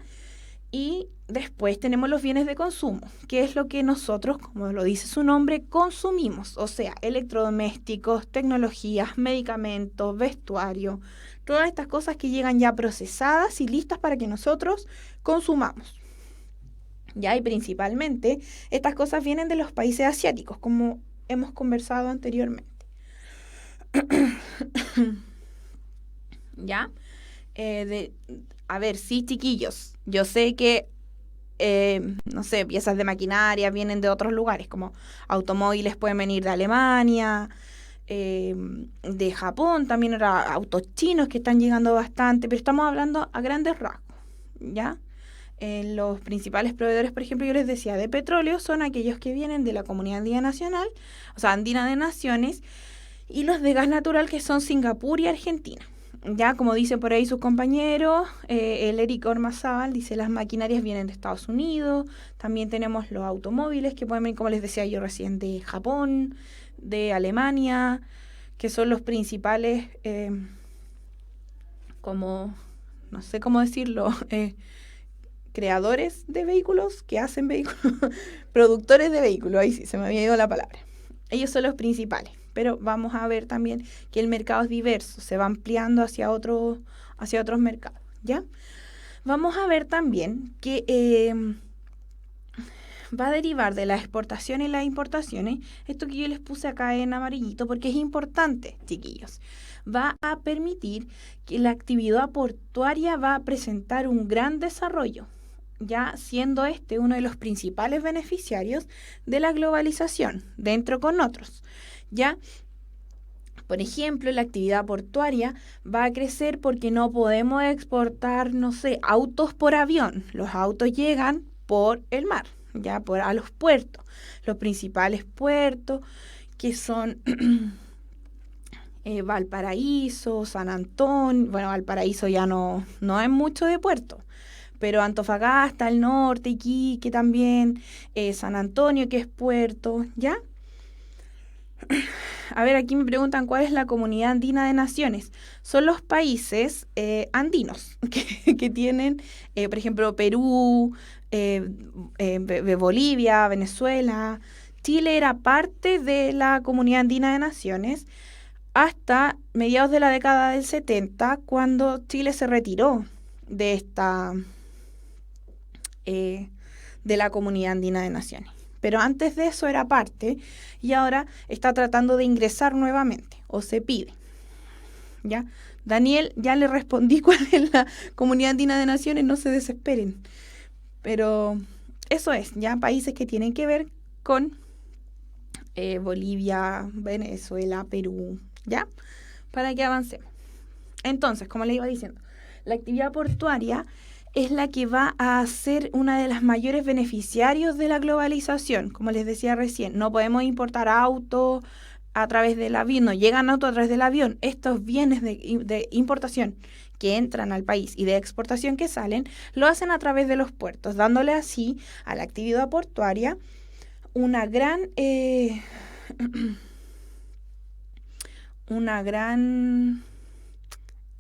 Y después tenemos los bienes de consumo, que es lo que nosotros, como lo dice su nombre, consumimos. O sea, electrodomésticos, tecnologías, medicamentos, vestuario, todas estas cosas que llegan ya procesadas y listas para que nosotros consumamos. ¿Ya? Y principalmente estas cosas vienen de los países asiáticos, como hemos conversado anteriormente. ¿Ya? A ver, sí, chiquillos, yo sé que, no sé, piezas de maquinaria vienen de otros lugares, como automóviles pueden venir de Alemania, de Japón, también era autos chinos que están llegando bastante, pero estamos hablando a grandes rasgos, ¿ya? Los principales proveedores, por ejemplo, yo les decía, de petróleo son aquellos que vienen de la Comunidad Andina Nacional, o sea, Andina de Naciones, y los de gas natural que son Singapur y Argentina. Ya, como dicen por ahí sus compañeros, el Eric Ormazábal dice las maquinarias vienen de Estados Unidos, también tenemos los automóviles que pueden venir, como les decía yo recién, de Japón, de Alemania, que son los principales, como, no sé cómo decirlo, creadores de vehículos, que hacen vehículos, productores de vehículos, ahí sí, se me había ido la palabra. Ellos son los principales. Pero vamos a ver también que el mercado es diverso, se va ampliando hacia otros mercados, ¿ya? Vamos a ver también que va a derivar de las exportaciones y las importaciones, esto que yo les puse acá en amarillito, porque es importante, chiquillos. Va a permitir que la actividad portuaria va a presentar un gran desarrollo, ya siendo este uno de los principales beneficiarios de la globalización, dentro con otros. ¿Ya? Por ejemplo, la actividad portuaria va a crecer porque no podemos exportar, no sé, autos por avión. Los autos llegan por el mar, ya a los puertos, los principales puertos que son Valparaíso, San Antonio, bueno, Valparaíso ya no es mucho de puerto, pero Antofagasta, al norte, Iquique también, San Antonio, que es puerto, ¿ya? A ver, aquí me preguntan cuál es la Comunidad Andina de Naciones. Son los países andinos que tienen, por ejemplo, Perú, Bolivia, Venezuela. Chile era parte de la Comunidad Andina de Naciones hasta mediados de la década del 70, cuando Chile se retiró de de la Comunidad Andina de Naciones. Pero antes de eso era parte y ahora está tratando de ingresar nuevamente, o se pide. ¿Ya? Daniel, ya le respondí cuál es la Comunidad Andina de Naciones, no se desesperen. Pero eso es, ya países que tienen que ver con Bolivia, Venezuela, Perú, ¿ya? Para que avancemos. Entonces, como le iba diciendo, la actividad portuaria es la que va a ser una de las mayores beneficiarios de la globalización. Como les decía recién, no podemos importar autos a través del avión, no llegan autos a través del avión. Estos bienes de importación que entran al país y de exportación que salen, lo hacen a través de los puertos, dándole así a la actividad portuaria una gran...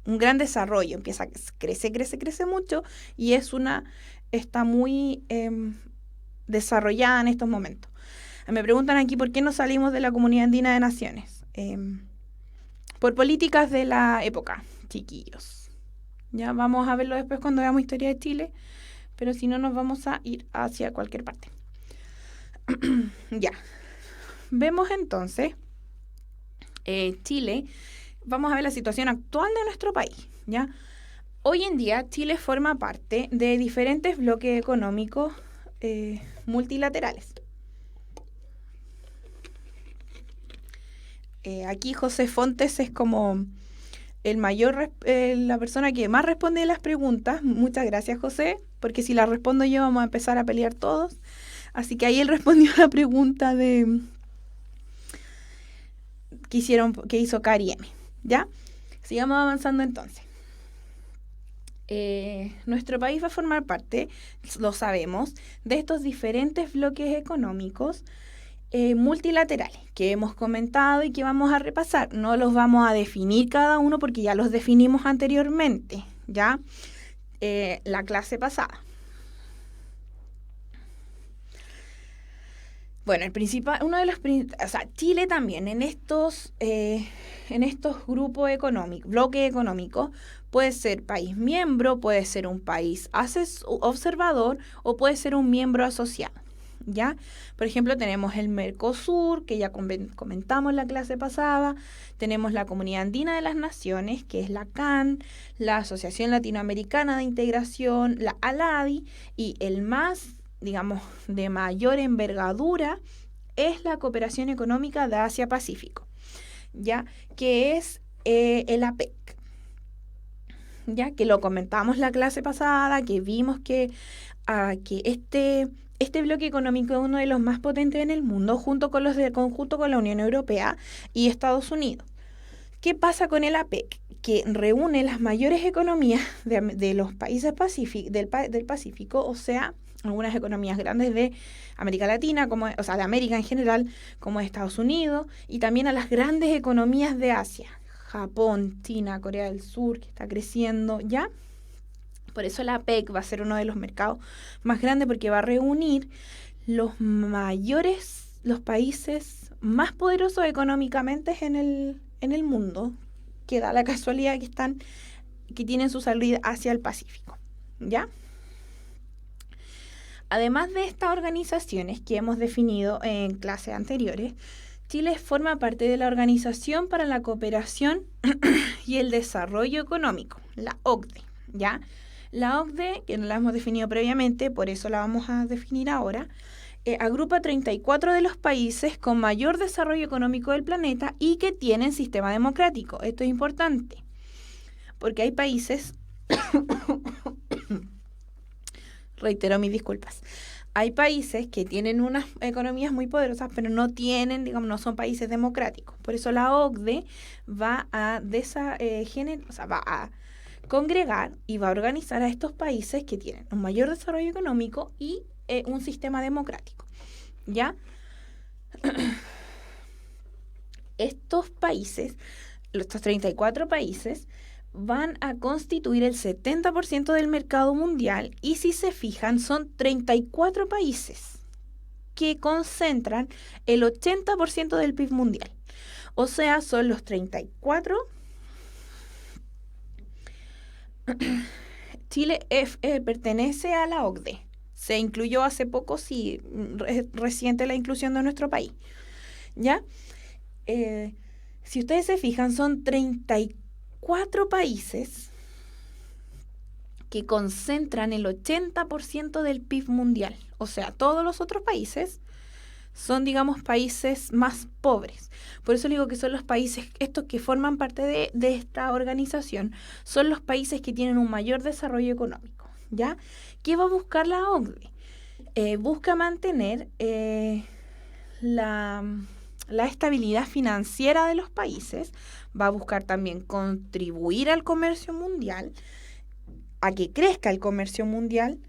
un gran desarrollo, empieza a crece mucho y está muy desarrollada en estos momentos. Me preguntan aquí por qué no salimos de la Comunidad Andina de Naciones. Por políticas de la época, chiquillos. Ya vamos a verlo después cuando veamos historia de Chile, pero si no nos vamos a ir hacia cualquier parte. Ya. Vemos entonces Chile. Vamos a ver la situación actual de nuestro país, ¿ya? Hoy en día Chile forma parte de diferentes bloques económicos multilaterales. Aquí José Fontes es como la persona que más responde a las preguntas. Muchas gracias, José, porque si la respondo yo vamos a empezar a pelear todos. Así que ahí él respondió a la pregunta que hizo Cari M. ¿Ya? Sigamos avanzando entonces. Nuestro país va a formar parte, lo sabemos, de estos diferentes bloques económicos multilaterales que hemos comentado y que vamos a repasar. No los vamos a definir cada uno porque ya los definimos anteriormente, ¿ya? La clase pasada. Bueno, Chile también en estos grupos económicos, bloques económicos, puede ser país miembro, puede ser un país observador o puede ser un miembro asociado, ¿ya? Por ejemplo, tenemos el Mercosur, que ya comentamos en la clase pasada, tenemos la Comunidad Andina de las Naciones, que es la CAN, la Asociación Latinoamericana de Integración, la ALADI, y el más, digamos, de mayor envergadura es la Cooperación Económica de Asia-Pacífico, ¿ya? Que es el APEC, ya que lo comentamos la clase pasada, que vimos que este bloque económico es uno de los más potentes en el mundo, junto con la Unión Europea y Estados Unidos. ¿Qué pasa con el APEC? Que reúne las mayores economías de los países del Pacífico, o sea, algunas economías grandes de América Latina, de América en general, como Estados Unidos, y también a las grandes economías de Asia, Japón, China, Corea del Sur, que está creciendo, ¿ya? Por eso la APEC va a ser uno de los mercados más grandes porque va a reunir los países más poderosos económicamente en el mundo, que da la casualidad que tienen su salida hacia el Pacífico, ¿ya? Además de estas organizaciones que hemos definido en clases anteriores, Chile forma parte de la Organización para la Cooperación y el Desarrollo Económico, la OCDE, ¿ya? La OCDE, que no la hemos definido previamente, por eso la vamos a definir ahora, agrupa 34 de los países con mayor desarrollo económico del planeta y que tienen sistema democrático. Esto es importante, porque hay países... reitero mis disculpas. hay países que tienen unas economías muy poderosas, pero no tienen, digamos, no son países democráticos. Por eso la OCDE va a, o sea, va a congregar y va a organizar a estos países que tienen un mayor desarrollo económico y un sistema democrático. ¿Ya? Estos países, estos 34 países, van a constituir el 70% del mercado mundial y si se fijan son 34 países que concentran el 80% del PIB mundial. O sea, son los 34. Chile pertenece a la OCDE. Se incluyó hace poco, sí, reciente la inclusión de nuestro país. ¿Ya? Si ustedes se fijan, son 34 países que concentran el 80% del PIB mundial. O sea, todos los otros países son, digamos, países más pobres. Por eso digo que son los países, estos que forman parte de esta organización, son los países que tienen un mayor desarrollo económico. ¿Ya? ¿Qué va a buscar la OCDE? Busca mantener la estabilidad financiera de los países, va a buscar también contribuir al comercio mundial, a que crezca el comercio mundial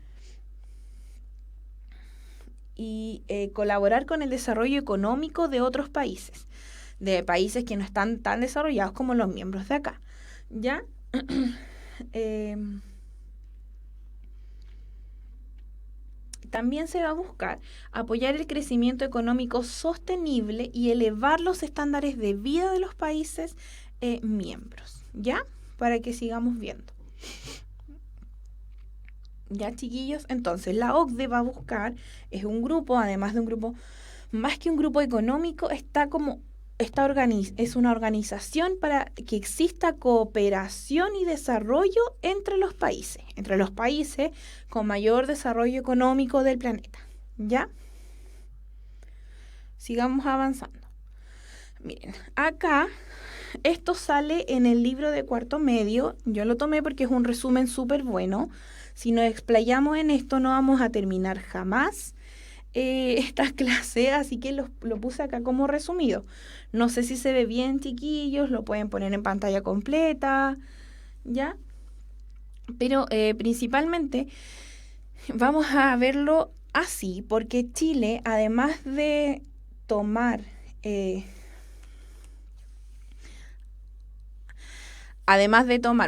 y colaborar con el desarrollo económico de otros países, de países que no están tan desarrollados como los miembros de acá. ¿Ya? También se va a buscar apoyar el crecimiento económico sostenible y elevar los estándares de vida de los países miembros, ¿ya? Para que sigamos viendo. ¿Ya, chiquillos? Entonces, la OCDE va a buscar, es un grupo, además de un grupo, más que un grupo económico, es una organización para que exista cooperación y desarrollo entre los países con mayor desarrollo económico del planeta. ¿Ya? Sigamos avanzando. Miren, acá esto sale en el libro de cuarto medio. Yo lo tomé porque es un resumen súper bueno. Si nos explayamos en esto no vamos a terminar jamás esta clase, así que lo puse acá como resumido. No sé si se ve bien, chiquillos, lo pueden poner en pantalla completa, ¿ya? Pero principalmente vamos a verlo así, porque Chile, además de tomar...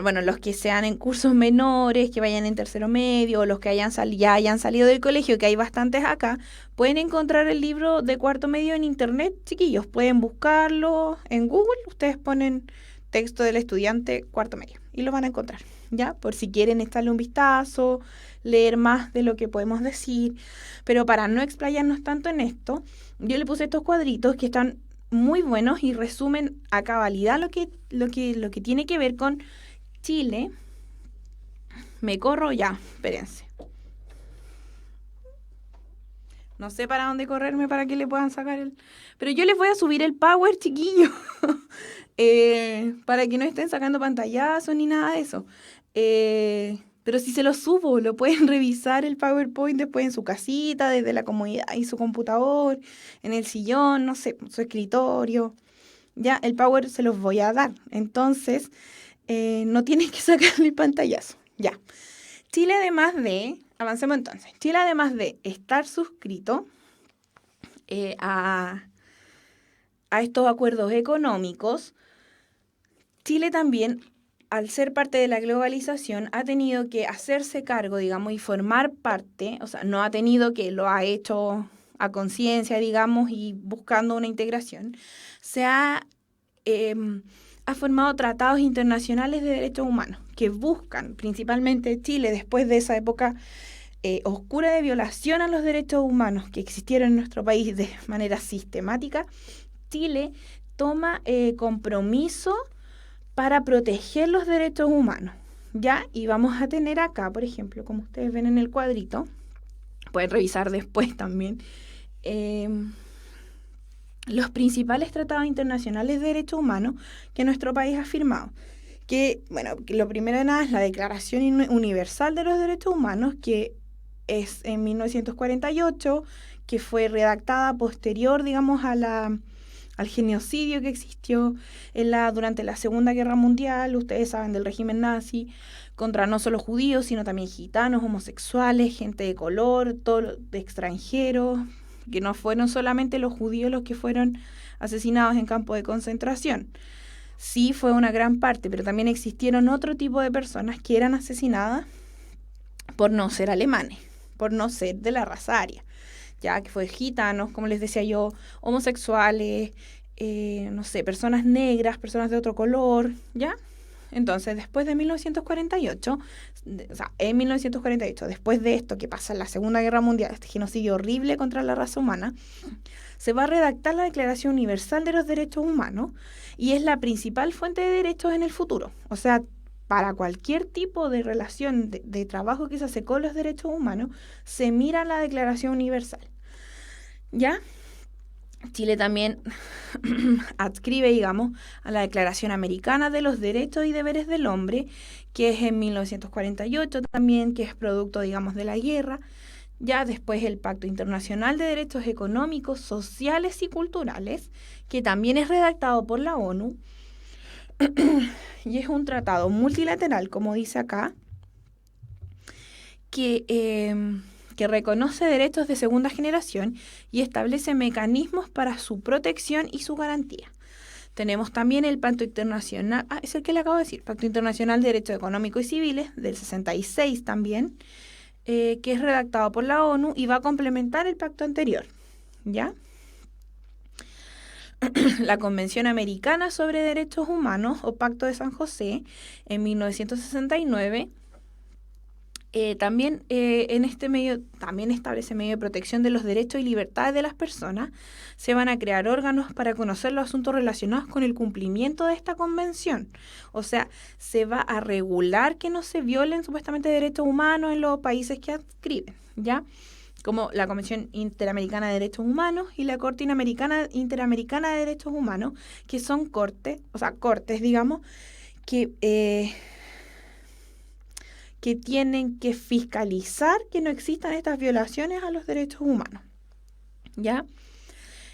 bueno, los que sean en cursos menores, que vayan en tercero medio, o los que ya hayan salido del colegio, que hay bastantes acá, pueden encontrar el libro de cuarto medio en internet, chiquillos. Pueden buscarlo en Google, ustedes ponen texto del estudiante cuarto medio y lo van a encontrar, ¿ya? Por si quieren echarle un vistazo, leer más de lo que podemos decir. Pero para no explayarnos tanto en esto, yo le puse estos cuadritos que están muy buenos y resumen a cabalidad lo que tiene que ver con Chile. Me corro ya, espérense. No sé para dónde correrme para que le puedan sacar el... Pero yo les voy a subir el power, chiquillo. Para que no estén sacando pantallazos ni nada de eso. Pero si se lo subo, lo pueden revisar el PowerPoint después en su casita, desde la comodidad y su computador, en el sillón, no sé, su escritorio. Ya, el Power se los voy a dar. Entonces, no tienen que sacarle el pantallazo. Ya. Chile avancemos entonces. Chile además de estar suscrito a estos acuerdos económicos, Chile también, al ser parte de la globalización, ha tenido que hacerse cargo, digamos, y formar parte, o sea, no ha tenido que, lo ha hecho a conciencia, digamos, y buscando una integración, ha formado tratados internacionales de derechos humanos que buscan, principalmente Chile, después de esa época oscura de violación a los derechos humanos que existieron en nuestro país de manera sistemática, Chile toma compromiso para proteger los derechos humanos, ¿ya? Y vamos a tener acá, por ejemplo, como ustedes ven en el cuadrito, pueden revisar después también, los principales tratados internacionales de derechos humanos que nuestro país ha firmado. Que, bueno, lo primero de nada es la Declaración Universal de los Derechos Humanos, que es en 1948, que fue redactada posterior, digamos, al genocidio que existió durante la Segunda Guerra Mundial, ustedes saben, del régimen nazi, contra no solo judíos, sino también gitanos, homosexuales, gente de color, de extranjeros, que no fueron solamente los judíos los que fueron asesinados en campos de concentración. Sí fue una gran parte, pero también existieron otro tipo de personas que eran asesinadas por no ser alemanes, por no ser de la raza aria, ya que fue gitanos, como les decía yo, homosexuales, no sé, personas negras, personas de otro color, ¿ya? Entonces, después de 1948, o sea, en 1948, después de esto que pasa en la Segunda Guerra Mundial, este genocidio horrible contra la raza humana, se va a redactar la Declaración Universal de los Derechos Humanos y es la principal fuente de derechos en el futuro. O sea, para cualquier tipo de relación de trabajo que se hace con los derechos humanos, se mira la Declaración Universal. ¿Ya? Chile también adscribe, digamos, a la Declaración Americana de los Derechos y Deberes del Hombre, que es en 1948 también, que es producto, digamos, de la guerra. Ya después el Pacto Internacional de Derechos Económicos, Sociales y Culturales, que también es redactado por la ONU, y es un tratado multilateral, como dice acá, que reconoce derechos de segunda generación y establece mecanismos para su protección y su garantía. Tenemos también el Pacto Internacional, es el que le acabo de decir, Pacto Internacional de Derechos Económicos y Civiles, del 66 también, que es redactado por la ONU y va a complementar el pacto anterior, ¿ya? La Convención Americana sobre Derechos Humanos, o Pacto de San José, en 1969, también en este medio, también establece medio de protección de los derechos y libertades de las personas. Se van a crear órganos para conocer los asuntos relacionados con el cumplimiento de esta convención. O sea, se va a regular que no se violen supuestamente derechos humanos en los países que adscriben, ¿ya? Como la Convención Interamericana de Derechos Humanos y la Corte Interamericana de Derechos Humanos, que son cortes, digamos, que tienen que fiscalizar que no existan estas violaciones a los derechos humanos, ¿ya?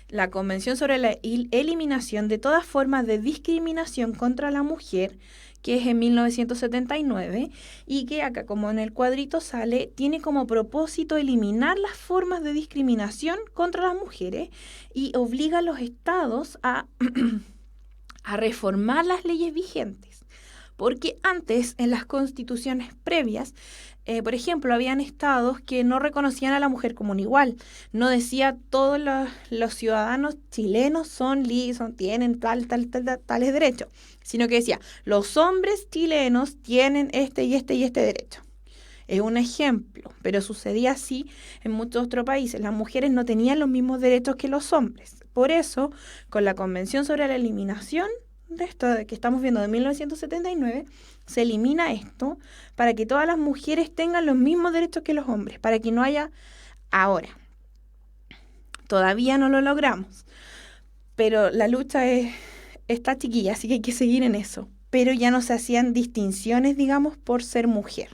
La Convención sobre la Eliminación de todas formas de discriminación contra la mujer, que es en 1979, y que acá, como en el cuadrito sale, tiene como propósito eliminar las formas de discriminación contra las mujeres y obliga a los estados a reformar las leyes vigentes. Porque antes, en las constituciones previas, por ejemplo, habían estados que no reconocían a la mujer como un igual. No decía todos los ciudadanos chilenos tienen tales derechos, sino que decía, los hombres chilenos tienen este y este y este derecho. Es un ejemplo, pero sucedía así en muchos otros países. Las mujeres no tenían los mismos derechos que los hombres. Por eso, con la Convención sobre la Eliminación de esto que estamos viendo de 1979, se elimina esto para que todas las mujeres tengan los mismos derechos que los hombres, para que no haya ahora. Todavía no lo logramos, pero la lucha está chiquilla, así que hay que seguir en eso. Pero ya no se hacían distinciones, digamos, por ser mujer,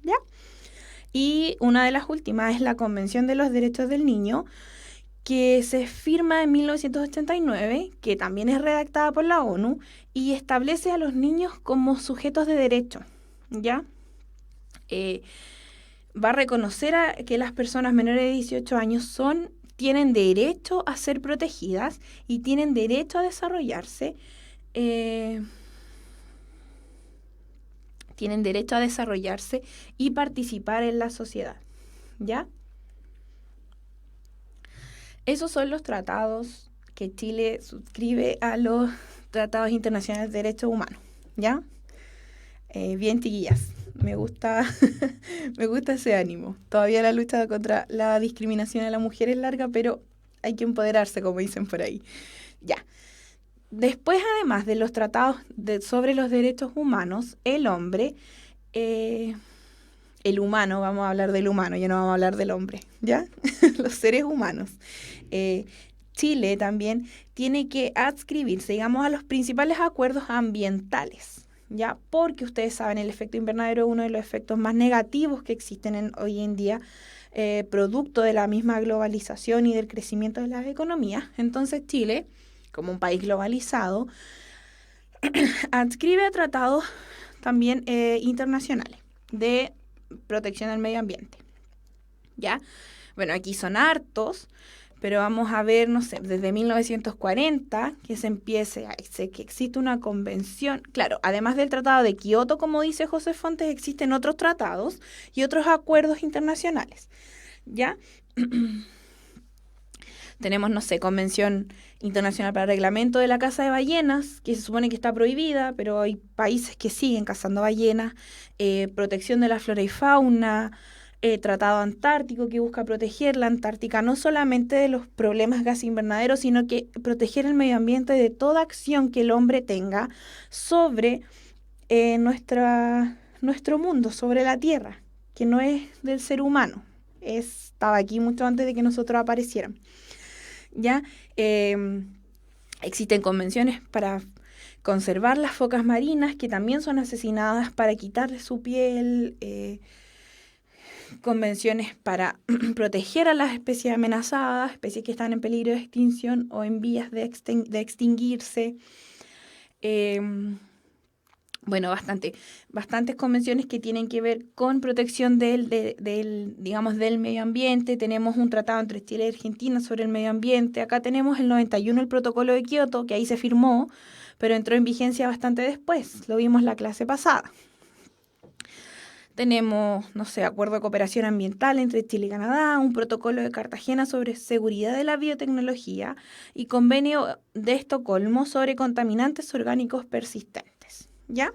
¿ya? Y una de las últimas es la Convención de los Derechos del Niño, que se firma en 1989, que también es redactada por la ONU, y establece a los niños como sujetos de derecho, ¿ya? Va a reconocer que las personas menores de 18 años tienen derecho a ser protegidas y tienen derecho a desarrollarse, y participar en la sociedad, ¿ya? Esos son los tratados que Chile suscribe a los tratados internacionales de derechos humanos, ¿ya? Bien, chiquillas, me gusta ese ánimo. Todavía la lucha contra la discriminación a la mujer es larga, pero hay que empoderarse, como dicen por ahí. Ya. Después, además de los tratados sobre los derechos humanos, el hombre... el humano, vamos a hablar del humano, ya no vamos a hablar del hombre, ¿ya? Los seres humanos. Chile también tiene que adscribirse, digamos, a los principales acuerdos ambientales, ¿ya? Porque ustedes saben, el efecto invernadero es uno de los efectos más negativos que existen hoy en día, producto de la misma globalización y del crecimiento de las economías. Entonces Chile, como un país globalizado, adscribe a tratados también internacionales de protección del medio ambiente, ¿ya? Bueno, aquí son hartos, pero vamos a ver, no sé, desde 1940 que que existe una convención. Claro, además del Tratado de Kioto, como dice José Fontes, existen otros tratados y otros acuerdos internacionales, ¿ya? Tenemos, no sé, Convención Internacional para el Reglamento de la Caza de Ballenas, que se supone que está prohibida, pero hay países que siguen cazando ballenas, protección de la flora y fauna, Tratado Antártico que busca proteger la Antártica no solamente de los problemas gas invernaderos, sino que proteger el medio ambiente de toda acción que el hombre tenga sobre nuestro mundo, sobre la Tierra, que no es del ser humano. Estaba aquí mucho antes de que nosotros apareciéramos. ¿Ya? Existen convenciones para conservar las focas marinas que también son asesinadas para quitarle su piel, convenciones para proteger a las especies amenazadas, especies que están en peligro de extinción o en vías de extinguirse. Bueno, bastantes convenciones que tienen que ver con protección digamos, del medio ambiente. Tenemos un tratado entre Chile y Argentina sobre el medio ambiente. Acá tenemos el 91, el protocolo de Kioto, que ahí se firmó, pero entró en vigencia bastante después. Lo vimos la clase pasada. Tenemos, no sé, acuerdo de cooperación ambiental entre Chile y Canadá, un protocolo de Cartagena sobre seguridad de la biotecnología y convenio de Estocolmo sobre contaminantes orgánicos persistentes. ¿Ya?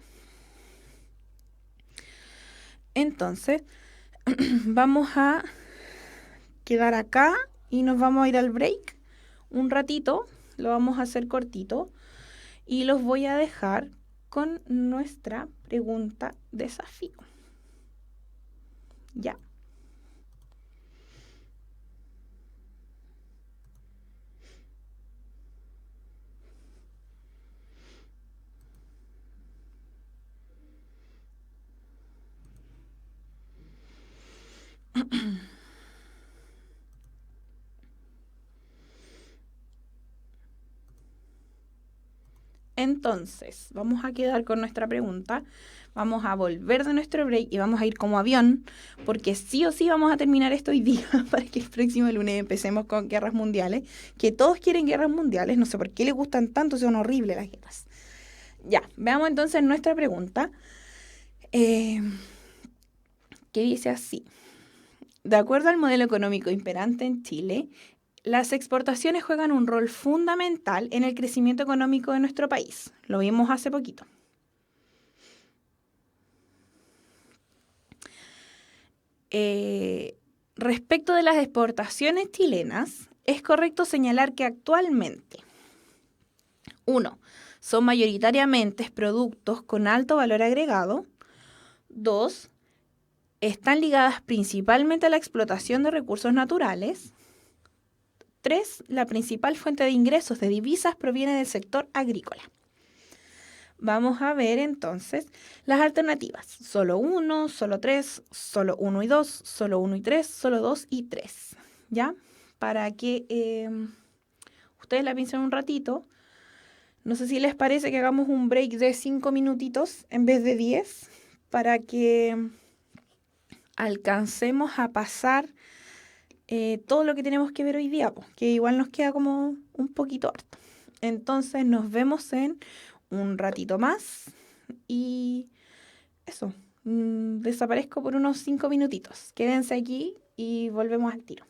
Entonces, vamos a quedar acá y nos vamos a ir al break un ratito. Lo vamos a hacer cortito y los voy a dejar con nuestra pregunta desafío. Ya. Entonces, vamos a quedar con nuestra pregunta. Vamos a volver de nuestro break y vamos a ir como avión, porque sí o sí vamos a terminar esto hoy día para que el próximo lunes empecemos con guerras mundiales, que todos quieren guerras mundiales, no sé por qué les gustan tanto, son horribles las guerras. Ya, veamos entonces nuestra pregunta, que dice así. De acuerdo al modelo económico imperante en Chile, las exportaciones juegan un rol fundamental en el crecimiento económico de nuestro país. Lo vimos hace poquito. Respecto de las exportaciones chilenas, es correcto señalar que actualmente, 1. Son mayoritariamente productos con alto valor agregado. 2. Están ligadas principalmente a la explotación de recursos naturales. 3. La principal fuente de ingresos de divisas proviene del sector agrícola. Vamos a ver entonces las alternativas. Solo 1, solo 3, solo 1 y 2, solo 1 y 3, solo 2 y 3. ¿Ya? Para que ustedes la piensen un ratito. No sé si les parece que hagamos un break de 5 minutitos en vez de 10 para que alcancemos a pasar todo lo que tenemos que ver hoy día, que igual nos queda como un poquito harto. Entonces nos vemos en un ratito más y eso, desaparezco por unos 5 minutitos. Quédense aquí y volvemos al tiro.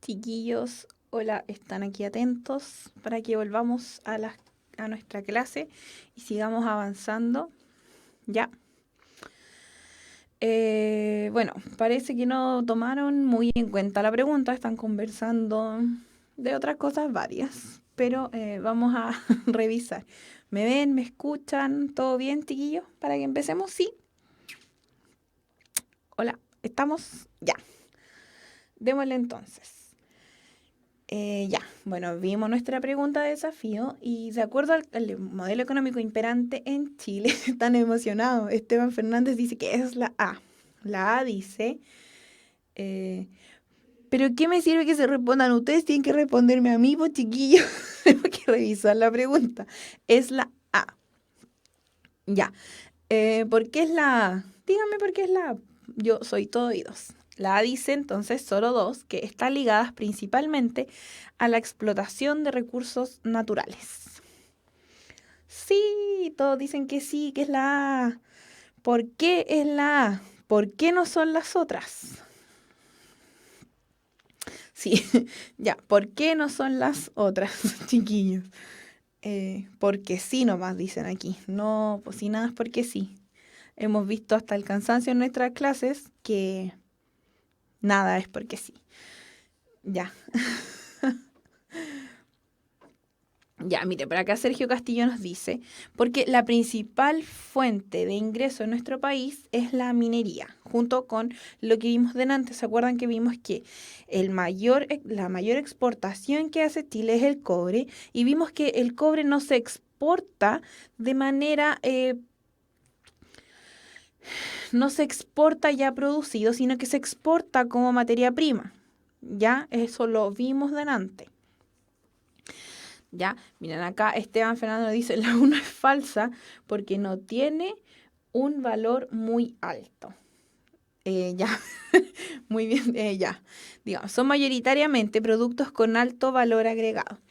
Chiquillos, hola, están aquí atentos para que volvamos a nuestra clase y sigamos avanzando. Ya. Bueno, parece que no tomaron muy en cuenta la pregunta, están conversando de otras cosas varias, pero vamos a revisar. ¿Me ven? ¿Me escuchan? ¿Todo bien, chiquillos? Para que empecemos, sí. Hola, ¿estamos? Ya. Démosle entonces. Ya, bueno, vimos nuestra pregunta de desafío y de acuerdo al modelo económico imperante en Chile, están emocionados. Esteban Fernández dice que es la A. La A dice, eh, pero ¿qué me sirve que se respondan ustedes? Tienen que responderme a mí, pues chiquillos. Tengo que revisar la pregunta. Es la A. Ya. ¿Por qué es la A? Díganme por qué es la A. Yo soy todo oídos. La A dice entonces solo dos, que están ligadas principalmente a la explotación de recursos naturales. Sí, todos dicen que sí, que es la A. ¿Por qué es la A? ¿Por qué no son las otras? Sí, ya, ¿por qué no son las otras, chiquillos? Porque sí nomás dicen aquí. No, pues sí, nada es porque sí. Hemos visto hasta el cansancio en nuestras clases que nada es porque sí. Ya. Ya, mire, por acá Sergio Castillo nos dice, porque la principal fuente de ingreso en nuestro país es la minería, junto con lo que vimos delante. ¿Se acuerdan que vimos que la mayor exportación que hace Chile es el cobre? Y vimos que el cobre no se exporta de manera, no se exporta ya producido, sino que se exporta como materia prima. Ya, eso lo vimos delante. Ya, miren acá Esteban Fernando dice, la 1 es falsa porque no tiene un valor muy alto. Ya, muy bien, ya. Digamos, son mayoritariamente productos con alto valor agregado.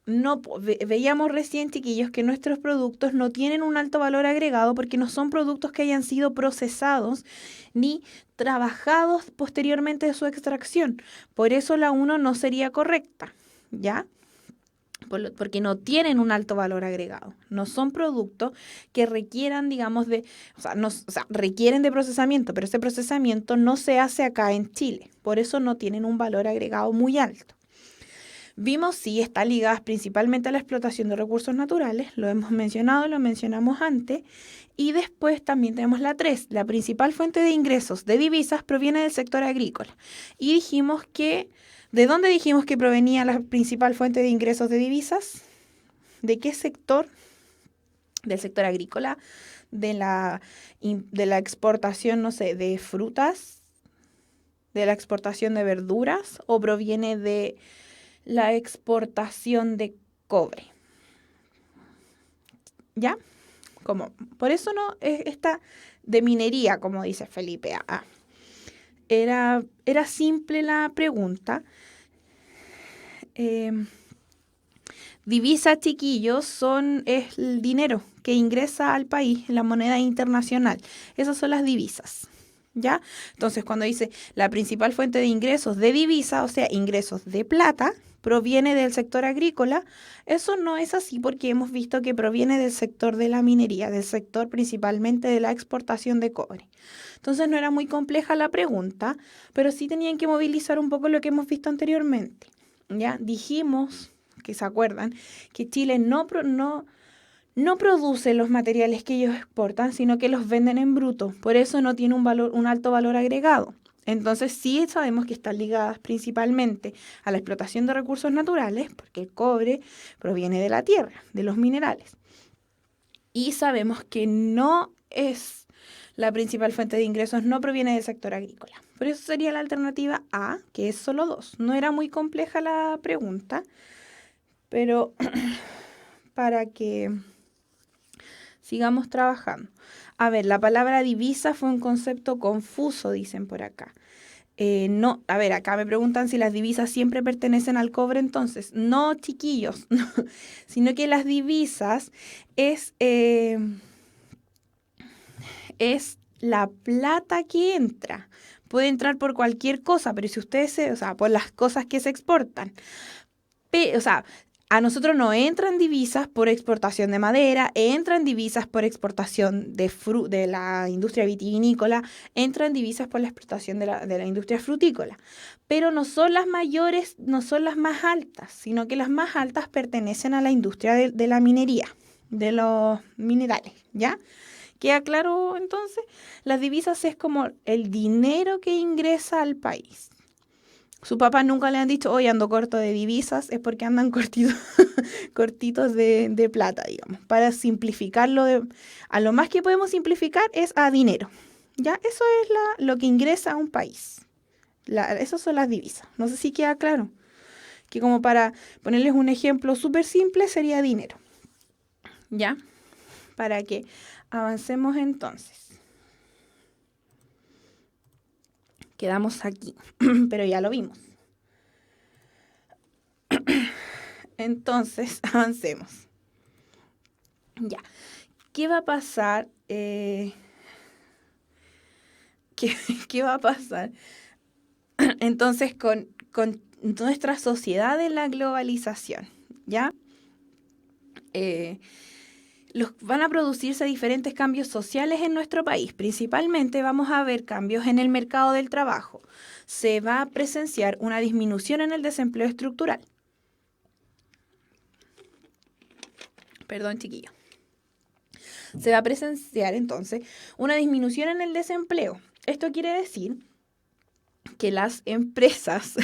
No, veíamos recién, chiquillos, que nuestros productos no tienen un alto valor agregado porque no son productos que hayan sido procesados ni trabajados posteriormente de su extracción. Por eso la 1 no sería correcta, ¿ya? Porque no tienen un alto valor agregado. No son productos que requieran, digamos, requieren de procesamiento, pero ese procesamiento no se hace acá en Chile. Por eso no tienen un valor agregado muy alto. Vimos sí, está ligadas principalmente a la explotación de recursos naturales, lo hemos mencionado, lo mencionamos antes, y después también tenemos la 3, la principal fuente de ingresos de divisas proviene del sector agrícola. Y dijimos que, ¿de dónde dijimos que provenía la principal fuente de ingresos de divisas? ¿De qué sector? Del sector agrícola, de la exportación, no sé, de frutas, de la exportación de verduras, o proviene de la exportación de cobre. ¿Ya? Por eso no es esta de minería, como dice Felipe. Era simple la pregunta. Divisas, chiquillos, es el dinero que ingresa al país, la moneda internacional. Esas son las divisas. ¿Ya? Entonces, cuando dice la principal fuente de ingresos de divisa, o sea, ingresos de plata, proviene del sector agrícola, eso no es así porque hemos visto que proviene del sector de la minería, del sector principalmente de la exportación de cobre. Entonces, no era muy compleja la pregunta, pero sí tenían que movilizar un poco lo que hemos visto anteriormente. ¿Ya? Dijimos, que se acuerdan, que Chile no produce los materiales que ellos exportan, sino que los venden en bruto. Por eso no tiene un alto valor agregado. Entonces sí sabemos que están ligadas principalmente a la explotación de recursos naturales, porque el cobre proviene de la tierra, de los minerales. Y sabemos que no es la principal fuente de ingresos, no proviene del sector agrícola. Por eso sería la alternativa A, que es solo 2. No era muy compleja la pregunta, pero para que sigamos trabajando. A ver, la palabra divisa fue un concepto confuso, dicen por acá. No, a ver, acá me preguntan si las divisas siempre pertenecen al cobre, entonces. No, chiquillos, no, sino que las divisas es la plata que entra. puede entrar por cualquier cosa, pero si ustedes, o sea, por las cosas que se exportan. O sea, a nosotros no entran divisas por exportación de madera, entran divisas por exportación de la industria vitivinícola, entran divisas por la exportación de la industria frutícola. Pero no son las mayores, no son las más altas, sino que las más altas pertenecen a la industria de la minería, de los minerales, ¿ya? ¿Queda claro entonces? Las divisas es como el dinero que ingresa al país. Sus papás nunca le han dicho, hoy ando corto de divisas, es porque andan cortitos, cortitos de plata, digamos. Para simplificarlo, a lo más que podemos simplificar es a dinero. ¿Ya? Eso es lo que ingresa a un país. Esas son las divisas. No sé si queda claro. Que como para ponerles un ejemplo súper simple sería dinero. ¿Ya? Para que avancemos entonces. Quedamos aquí, pero ya lo vimos. Entonces, avancemos. Ya. ¿Qué va a pasar? ¿Qué va a pasar entonces con nuestra sociedad de la globalización? ¿Ya? Van a producirse diferentes cambios sociales en nuestro país. Principalmente vamos a ver cambios en el mercado del trabajo. Se va a presenciar una disminución en el desempleo estructural. Perdón, chiquillo. Se va a presenciar entonces una disminución en el desempleo. Esto quiere decir que las empresas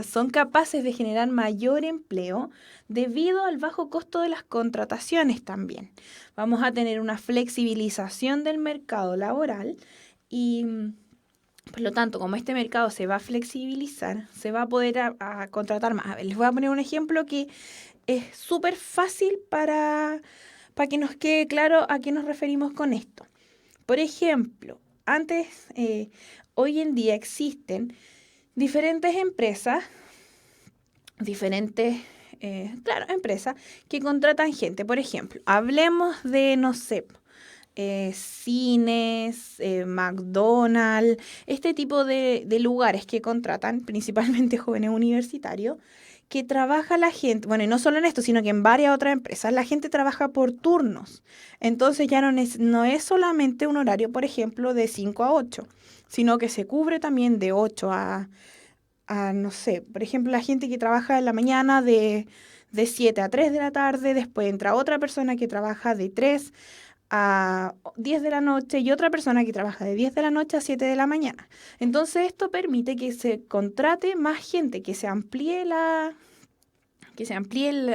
son capaces de generar mayor empleo debido al bajo costo de las contrataciones también. Vamos a tener una flexibilización del mercado laboral y, por lo tanto, como este mercado se va a flexibilizar, se va a poder a contratar más. A ver, les voy a poner un ejemplo que es súper fácil para que nos quede claro a qué nos referimos con esto. Por ejemplo, hoy en día existen diferentes empresas, empresas que contratan gente. Por ejemplo, hablemos de, no sé, cines, McDonald's, este tipo de lugares que contratan principalmente jóvenes universitarios, que trabaja la gente, bueno, y no solo en esto, sino que en varias otras empresas, la gente trabaja por turnos. Entonces ya no es solamente un horario, por ejemplo, de 5 a 8, sino que se cubre también de 8 no sé, por ejemplo, la gente que trabaja en la mañana de 7 a 3 de la tarde, después entra otra persona que trabaja de 3 a 10 de la noche y otra persona que trabaja de 10 de la noche a 7 de la mañana. Entonces esto permite que se contrate más gente, que se amplíe las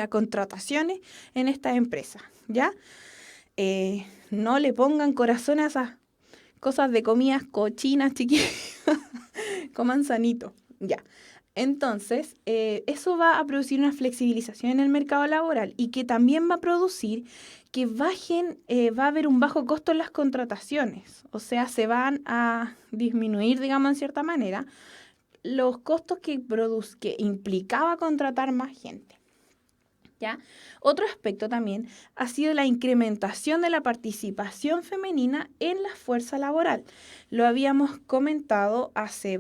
contrataciones en estas empresas, ¿ya? No le pongan corazón a esas cosas de comidas cochinas, chiquillos. Coman sanito, ya. Entonces, eso va a producir una flexibilización en el mercado laboral y que también va a producir que va a haber un bajo costo en las contrataciones. O sea, se van a disminuir, digamos, en cierta manera, los costos que implicaba contratar más gente. ¿Ya? Otro aspecto también ha sido la incrementación de la participación femenina en la fuerza laboral. Lo habíamos comentado hace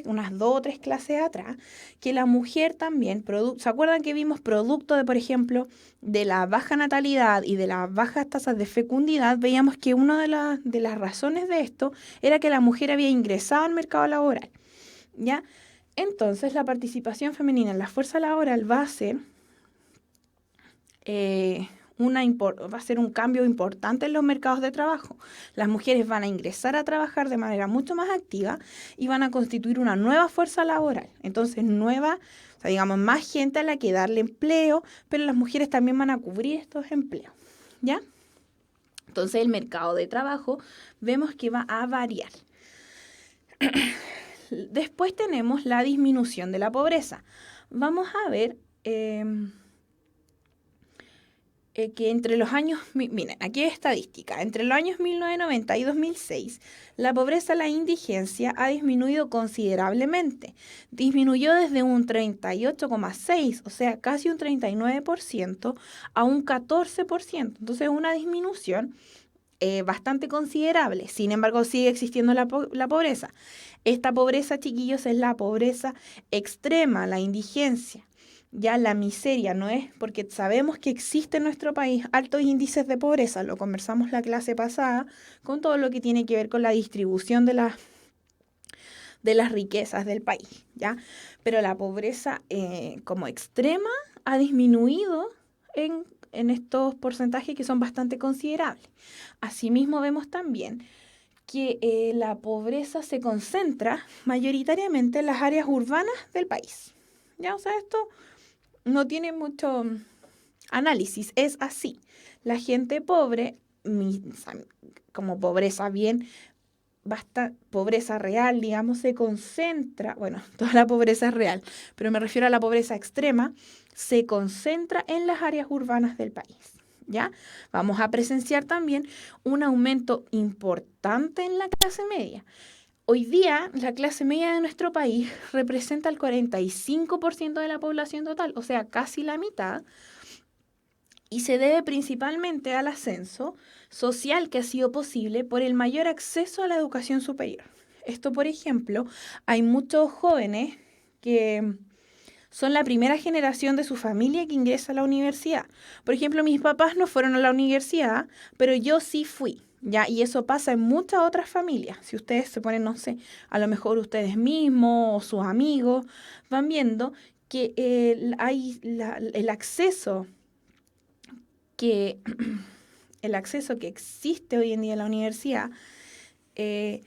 unas 2 o 3 clases atrás, que la mujer también, ¿se acuerdan que vimos producto de, por ejemplo, de la baja natalidad y de las bajas tasas de fecundidad? Veíamos que una de las razones de esto era que la mujer había ingresado al mercado laboral, ¿ya? Entonces, la participación femenina en la fuerza laboral va a ser un cambio importante en los mercados de trabajo. Las mujeres van a ingresar a trabajar de manera mucho más activa y van a constituir una nueva fuerza laboral. Entonces, más gente a la que darle empleo, pero las mujeres también van a cubrir estos empleos, ¿ya? Entonces, el mercado de trabajo vemos que va a variar. Después tenemos la disminución de la pobreza. Vamos a ver que entre los años, miren, aquí hay estadística, entre los años 1990 y 2006, la pobreza, la indigencia ha disminuido considerablemente. Disminuyó desde un 38,6, o sea, casi un 39%, a un 14%. Entonces, una disminución bastante considerable. Sin embargo, sigue existiendo la pobreza. Esta pobreza, chiquillos, es la pobreza extrema, la indigencia. Ya la miseria no es porque sabemos que existe en nuestro país altos índices de pobreza, lo conversamos la clase pasada, con todo lo que tiene que ver con la distribución de las riquezas del país, ¿ya? Pero la pobreza como extrema ha disminuido en estos porcentajes que son bastante considerables. Asimismo, vemos también que la pobreza se concentra mayoritariamente en las áreas urbanas del país. ¿Ya? O sea, esto no tiene mucho análisis, es así. La gente pobre, como pobreza bien pobreza real, digamos, se concentra, bueno, toda la pobreza es real, pero me refiero a la pobreza extrema, se concentra en las áreas urbanas del país, ¿ya? Vamos a presenciar también un aumento importante en la clase media. Hoy día, la clase media de nuestro país representa el 45% de la población total, o sea, casi la mitad, y se debe principalmente al ascenso social que ha sido posible por el mayor acceso a la educación superior. Esto, por ejemplo, hay muchos jóvenes que son la primera generación de su familia que ingresa a la universidad. Por ejemplo, mis papás no fueron a la universidad, pero yo sí fui. ¿Ya? Y eso pasa en muchas otras familias. Si ustedes se ponen, no sé, a lo mejor ustedes mismos o sus amigos van viendo que hay el acceso que el acceso que existe hoy en día a la universidad eh,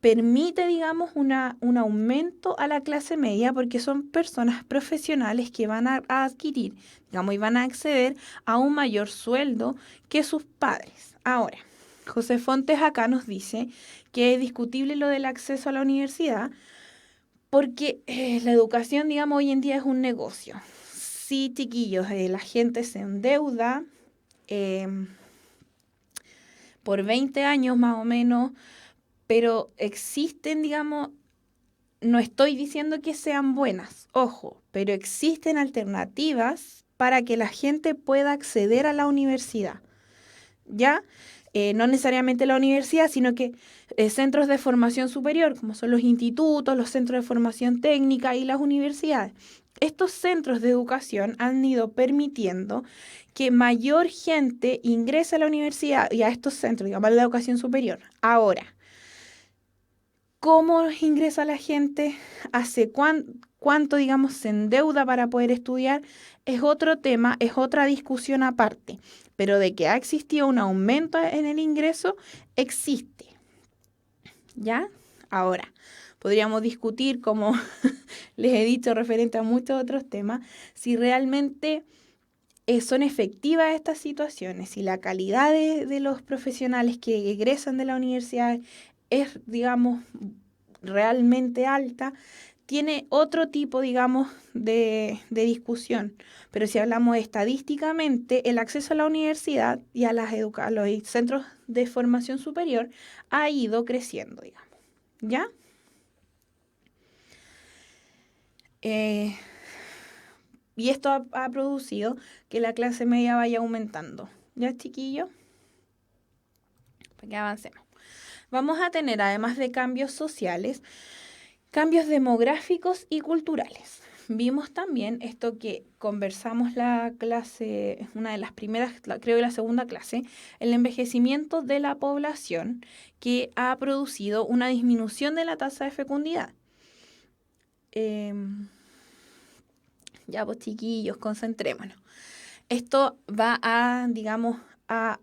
permite, digamos, un aumento a la clase media porque son personas profesionales que van a adquirir, digamos, y van a acceder a un mayor sueldo que sus padres. Ahora, José Fontes acá nos dice que es discutible lo del acceso a la universidad porque la educación, digamos, hoy en día es un negocio. Sí, chiquillos, la gente se endeuda, eh, por 20 años más o menos, pero existen, digamos, no estoy diciendo que sean buenas, ojo, pero existen alternativas para que la gente pueda acceder a la universidad, ¿ya? No necesariamente la universidad, sino que centros de formación superior, como son los institutos, los centros de formación técnica y las universidades. Estos centros de educación han ido permitiendo que mayor gente ingrese a la universidad y a estos centros, digamos, a la educación superior. Ahora, ¿cómo ingresa la gente? ¿Hace cuánto, digamos, se endeuda para poder estudiar? Es otro tema, es otra discusión aparte. Pero de que ha existido un aumento en el ingreso, existe. ¿Ya? Ahora, podríamos discutir, como les he dicho, referente a muchos otros temas, si realmente son efectivas estas situaciones, si la calidad de los profesionales que egresan de la universidad es, digamos, realmente alta, tiene otro tipo, digamos, de discusión. Pero si hablamos estadísticamente, el acceso a la universidad y a a los centros de formación superior ha ido creciendo, digamos. ¿Ya? Eh, y esto ha producido que la clase media vaya aumentando. ¿Ya, chiquillos? Para que avancemos. Vamos a tener, además de cambios sociales, cambios demográficos y culturales. Vimos también esto que conversamos la clase, una de las primeras, creo que la segunda clase, el envejecimiento de la población que ha producido una disminución de la tasa de fecundidad. Ya pues chiquillos, concentrémonos. Esto va a, digamos, ha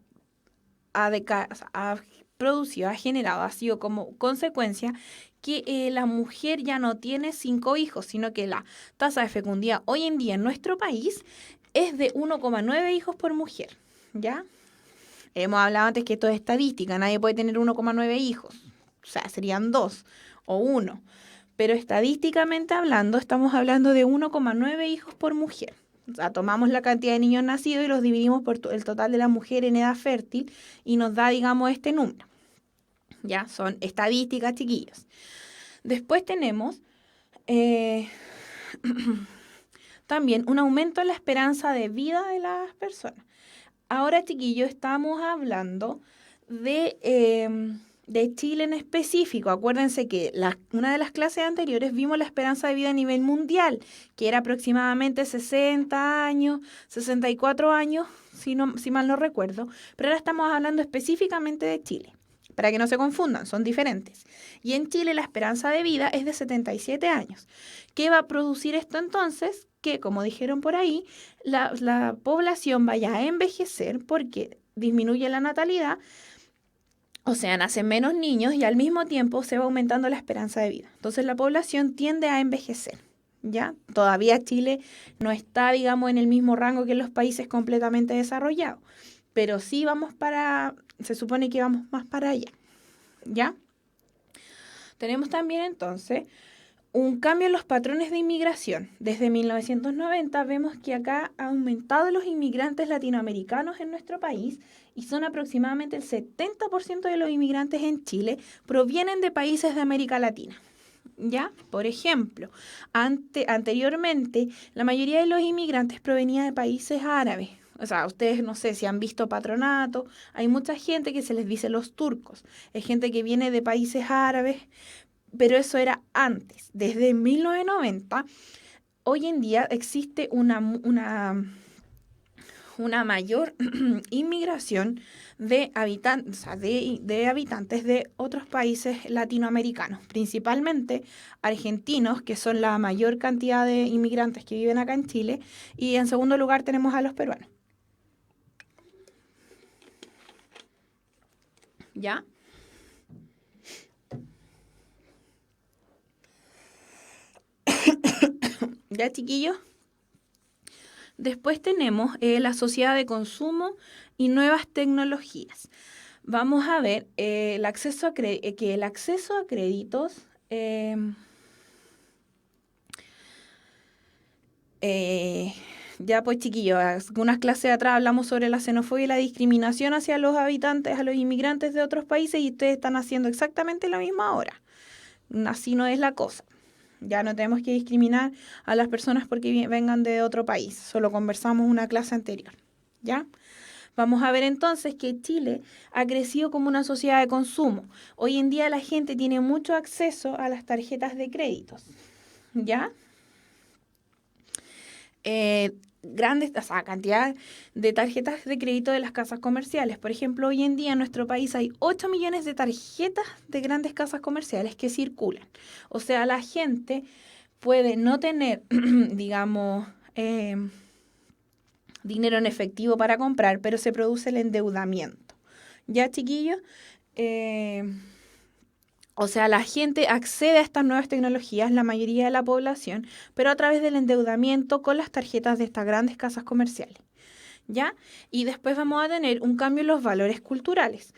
producido, ha generado, ha sido como consecuencia que la mujer ya no tiene 5 hijos, sino que la tasa de fecundidad hoy en día en nuestro país es de 1,9 hijos por mujer, ¿ya? Hemos hablado antes que esto es estadística, nadie puede tener 1,9 hijos, o sea, serían 2 o 1, pero estadísticamente hablando, estamos hablando de 1,9 hijos por mujer. O sea, tomamos la cantidad de niños nacidos y los dividimos por el total de la mujer en edad fértil y nos da, digamos, este número. Ya, son estadísticas, chiquillos. Después tenemos también un aumento en la esperanza de vida de las personas. Ahora, chiquillos, estamos hablando de Chile en específico. Acuérdense que una de las clases anteriores vimos la esperanza de vida a nivel mundial, que era aproximadamente 60 años, 64 años, si mal no recuerdo, pero ahora estamos hablando específicamente de Chile. Para que no se confundan, son diferentes. Y en Chile la esperanza de vida es de 77 años. ¿Qué va a producir esto entonces? Que, como dijeron por ahí, la población vaya a envejecer porque disminuye la natalidad, o sea, nacen menos niños y al mismo tiempo se va aumentando la esperanza de vida. Entonces la población tiende a envejecer, ¿ya? Todavía Chile no está, digamos, en el mismo rango que los países completamente desarrollados, pero sí se supone que vamos más para allá, ¿ya? Tenemos también entonces un cambio en los patrones de inmigración. Desde 1990 vemos que acá ha aumentado los inmigrantes latinoamericanos en nuestro país y son aproximadamente el 70% de los inmigrantes en Chile provienen de países de América Latina. ¿Ya? Por ejemplo, anteriormente la mayoría de los inmigrantes provenía de países árabes. O sea, ustedes no sé si han visto Patronato, hay mucha gente que se les dice los turcos. Es gente que viene de países árabes, pero eso era antes. Desde 1990, hoy en día existe una mayor inmigración de habitantes, o sea, de habitantes de otros países latinoamericanos, principalmente argentinos, que son la mayor cantidad de inmigrantes que viven acá en Chile, y en segundo lugar tenemos a los peruanos. ¿Ya? ¿Ya, chiquillos? Después tenemos la sociedad de consumo y nuevas tecnologías. Vamos a ver que el acceso a créditos ya pues chiquillos, algunas clases atrás hablamos sobre la xenofobia y la discriminación hacia los habitantes, a los inmigrantes de otros países y ustedes están haciendo exactamente lo mismo ahora. Así no es la cosa. Ya no tenemos que discriminar a las personas porque vengan de otro país. Solo conversamos una clase anterior. ¿Ya? Vamos a ver entonces que Chile ha crecido como una sociedad de consumo. Hoy en día la gente tiene mucho acceso a las tarjetas de créditos. ¿Ya? Grandes, o sea, cantidad de tarjetas de crédito de las casas comerciales. Por ejemplo, hoy en día en nuestro país hay 8 millones de tarjetas de grandes casas comerciales que circulan. O sea, la gente puede no tener, digamos, dinero en efectivo para comprar, pero se produce el endeudamiento. ¿Ya, chiquillos? O sea, la gente accede a estas nuevas tecnologías, la mayoría de la población, pero a través del endeudamiento con las tarjetas de estas grandes casas comerciales. ¿Ya? Y después vamos a tener un cambio en los valores culturales.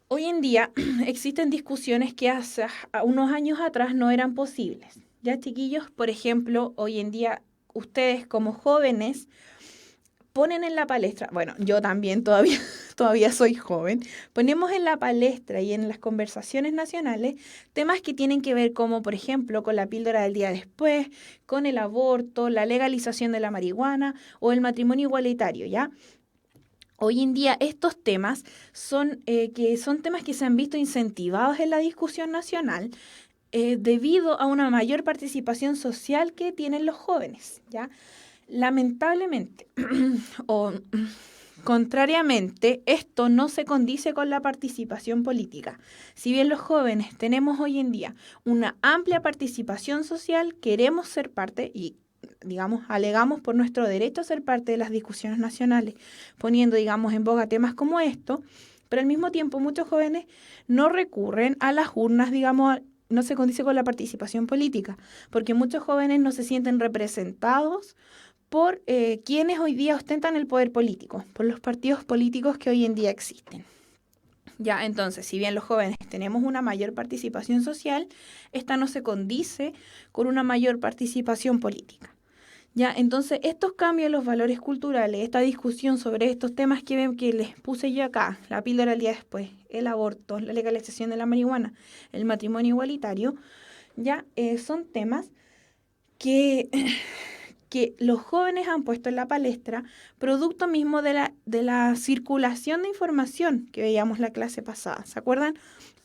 Hoy en día existen discusiones que hace unos años atrás no eran posibles. ¿Ya, chiquillos? Por ejemplo, hoy en día ustedes como jóvenes ponen en la palestra, bueno, yo también todavía, todavía soy joven, ponemos en la palestra y en las conversaciones nacionales temas que tienen que ver como, por ejemplo, con la píldora del día después, con el aborto, la legalización de la marihuana o el matrimonio igualitario, ¿ya? Hoy en día estos temas son temas que se han visto incentivados en la discusión nacional debido a una mayor participación social que tienen los jóvenes, ¿ya? Lamentablemente, o contrariamente, esto no se condice con la participación política. Si bien los jóvenes tenemos hoy en día una amplia participación social, queremos ser parte y, digamos, alegamos por nuestro derecho a ser parte de las discusiones nacionales, poniendo, digamos, en boga temas como esto, pero al mismo tiempo muchos jóvenes no recurren a las urnas, digamos, no se condice con la participación política, porque muchos jóvenes no se sienten representados por quienes hoy día ostentan el poder político, por los partidos políticos que hoy en día existen. Ya, entonces, si bien los jóvenes tenemos una mayor participación social, esta no se condice con una mayor participación política. Ya, entonces, estos cambios en los valores culturales, esta discusión sobre estos temas que les puse yo acá, la píldora al día después, el aborto, la legalización de la marihuana, el matrimonio igualitario, ya son temas que que los jóvenes han puesto en la palestra, producto mismo de la circulación de información que veíamos la clase pasada. ¿Se acuerdan?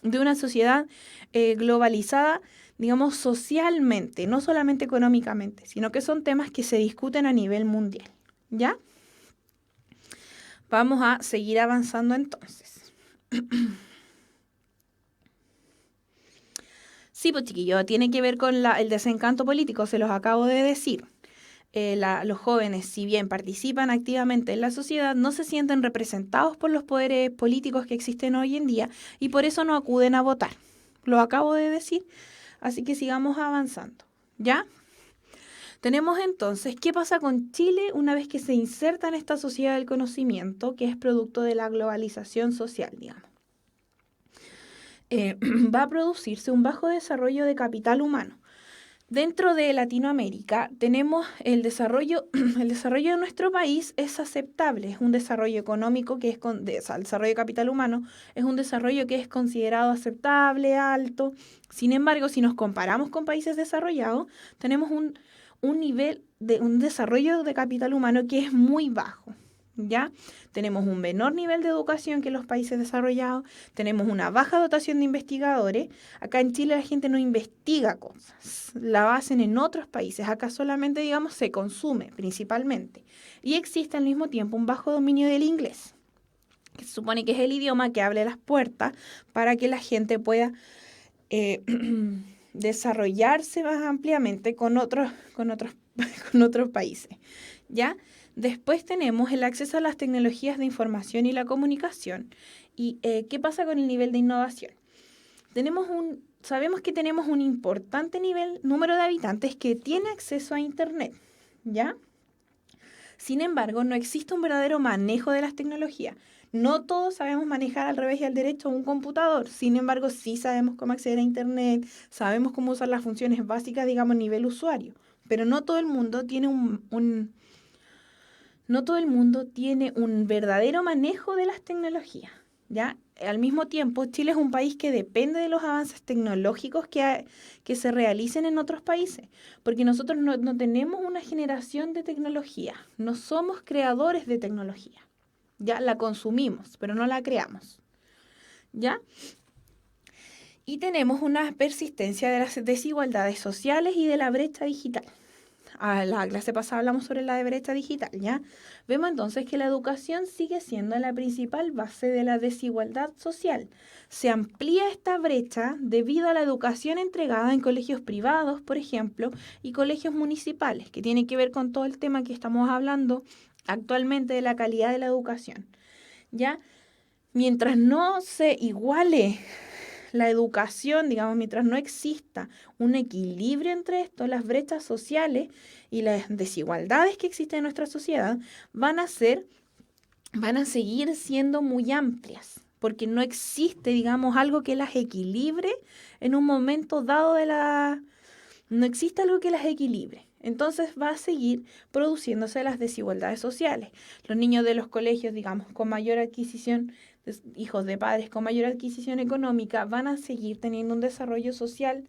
De una sociedad globalizada, digamos, socialmente, no solamente económicamente, sino que son temas que se discuten a nivel mundial. ¿Ya? Vamos a seguir avanzando entonces. Sí, pues chiquillos, tiene que ver con el desencanto político, se los acabo de decir. Los jóvenes, si bien participan activamente en la sociedad, no se sienten representados por los poderes políticos que existen hoy en día y por eso no acuden a votar. Lo acabo de decir, así que sigamos avanzando. ¿Ya? Tenemos entonces, ¿qué pasa con Chile una vez que se inserta en esta sociedad del conocimiento, que es producto de la globalización social, digamos? Va a producirse un bajo desarrollo de capital humano. Dentro de Latinoamérica tenemos el desarrollo de nuestro país es aceptable, es un desarrollo económico que es el desarrollo de capital humano es un desarrollo que es considerado aceptable, alto. Sin embargo, si nos comparamos con países desarrollados, tenemos un nivel de un desarrollo de capital humano que es muy bajo. ¿Ya? Tenemos un menor nivel de educación que los países desarrollados, tenemos una baja dotación de investigadores. Acá en Chile la gente no investiga cosas, la hacen en otros países. Acá solamente, digamos, se consume principalmente. Y existe al mismo tiempo un bajo dominio del inglés, que se supone que es el idioma que abre las puertas para que la gente pueda desarrollarse más ampliamente con otros países. ¿Ya? Después tenemos el acceso a las tecnologías de información y la comunicación. ¿Y qué pasa con el nivel de innovación? Sabemos que tenemos un importante número de habitantes que tiene acceso a Internet, ¿ya? Sin embargo, no existe un verdadero manejo de las tecnologías. No todos sabemos manejar al revés y al derecho un computador. Sin embargo, sí sabemos cómo acceder a Internet, sabemos cómo usar las funciones básicas, digamos, a nivel usuario. Pero no todo el mundo tiene no todo el mundo tiene un verdadero manejo de las tecnologías, ¿ya? Al mismo tiempo, Chile es un país que depende de los avances tecnológicos que se realicen en otros países, porque nosotros no tenemos una generación de tecnología, no somos creadores de tecnología, ¿ya? La consumimos, pero no la creamos, ¿ya? Y tenemos una persistencia de las desigualdades sociales y de la brecha digital. A la clase pasada hablamos sobre la brecha digital, ¿ya? Vemos entonces que la educación sigue siendo la principal base de la desigualdad social. Se amplía esta brecha debido a la educación entregada en colegios privados, por ejemplo, y colegios municipales, que tiene que ver con todo el tema que estamos hablando actualmente de la calidad de la educación, ¿ya? Mientras no se iguale la educación, digamos, mientras no exista un equilibrio entre esto, las brechas sociales y las desigualdades que existen en nuestra sociedad van a seguir siendo muy amplias, porque no existe, digamos, algo que las equilibre en un momento dado no existe algo que las equilibre. Entonces va a seguir produciéndose las desigualdades sociales. Los niños de los colegios, digamos, con mayor adquisición, hijos de padres con mayor adquisición económica, van a seguir teniendo un desarrollo social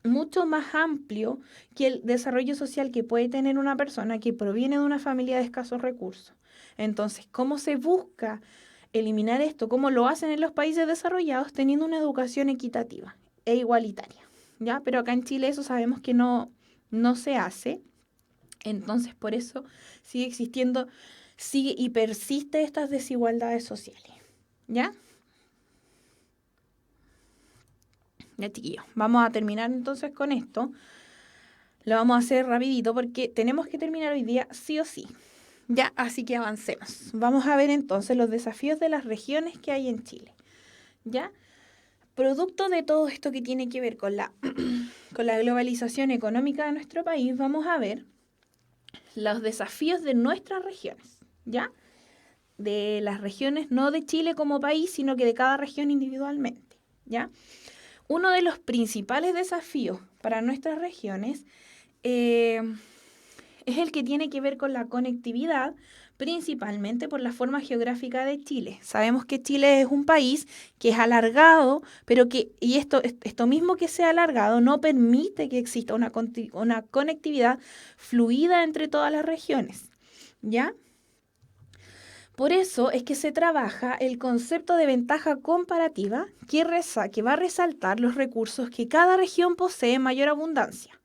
mucho más amplio que el desarrollo social que puede tener una persona que proviene de una familia de escasos recursos. Entonces, ¿cómo se busca eliminar esto? ¿Cómo lo hacen en los países desarrollados teniendo una educación equitativa e igualitaria? ¿Ya? Pero acá en Chile eso sabemos que no se hace. Entonces, por eso sigue existiendo, sigue y persiste estas desigualdades sociales. ¿Ya? Ya, chiquillos. Vamos a terminar entonces con esto. Lo vamos a hacer rapidito porque tenemos que terminar hoy día sí o sí. Ya, así que avancemos. Vamos a ver entonces los desafíos de las regiones que hay en Chile. ¿Ya? Producto de todo esto que tiene que ver con con la globalización económica de nuestro país, vamos a ver los desafíos de nuestras regiones. ¿Ya? De las regiones, no de Chile como país, sino que de cada región individualmente, ¿ya? Uno de los principales desafíos para nuestras regiones es el que tiene que ver con la conectividad, principalmente por la forma geográfica de Chile. Sabemos que Chile es un país que es alargado, pero y esto mismo que sea alargado no permite que exista una conectividad fluida entre todas las regiones, ¿ya? Por eso es que se trabaja el concepto de ventaja comparativa que va a resaltar los recursos que cada región posee en mayor abundancia,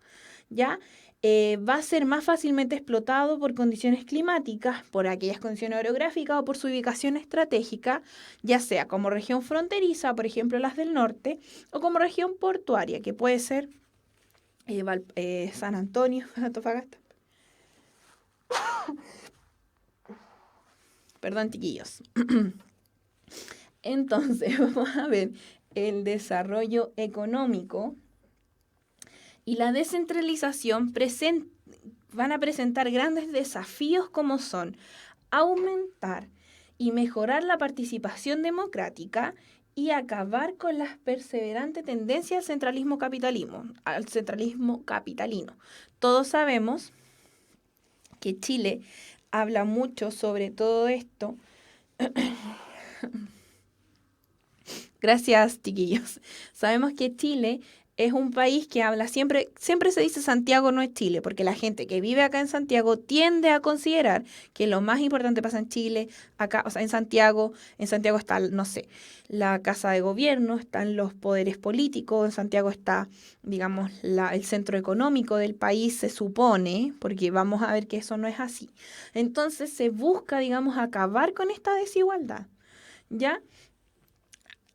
¿ya? Va a ser más fácilmente explotado por condiciones climáticas, por aquellas condiciones orográficas o por su ubicación estratégica, ya sea como región fronteriza, por ejemplo las del norte, o como región portuaria, que puede ser San Antonio, Antofagasta. Perdón, chiquillos. Entonces, vamos a ver el desarrollo económico y la descentralización van a presentar grandes desafíos como son aumentar y mejorar la participación democrática y acabar con las perseverantes tendencias al centralismo capitalino. Todos sabemos que Chile habla mucho sobre todo esto. Gracias, chiquillos. Sabemos que Chile es un país que habla siempre se dice Santiago no es Chile, porque la gente que vive acá en Santiago tiende a considerar que lo más importante pasa en Chile, acá, o sea, en Santiago está, no sé, la Casa de Gobierno, están los poderes políticos, en Santiago está, digamos, el centro económico del país, se supone, porque vamos a ver que eso no es así. Entonces se busca, digamos, acabar con esta desigualdad, ¿ya?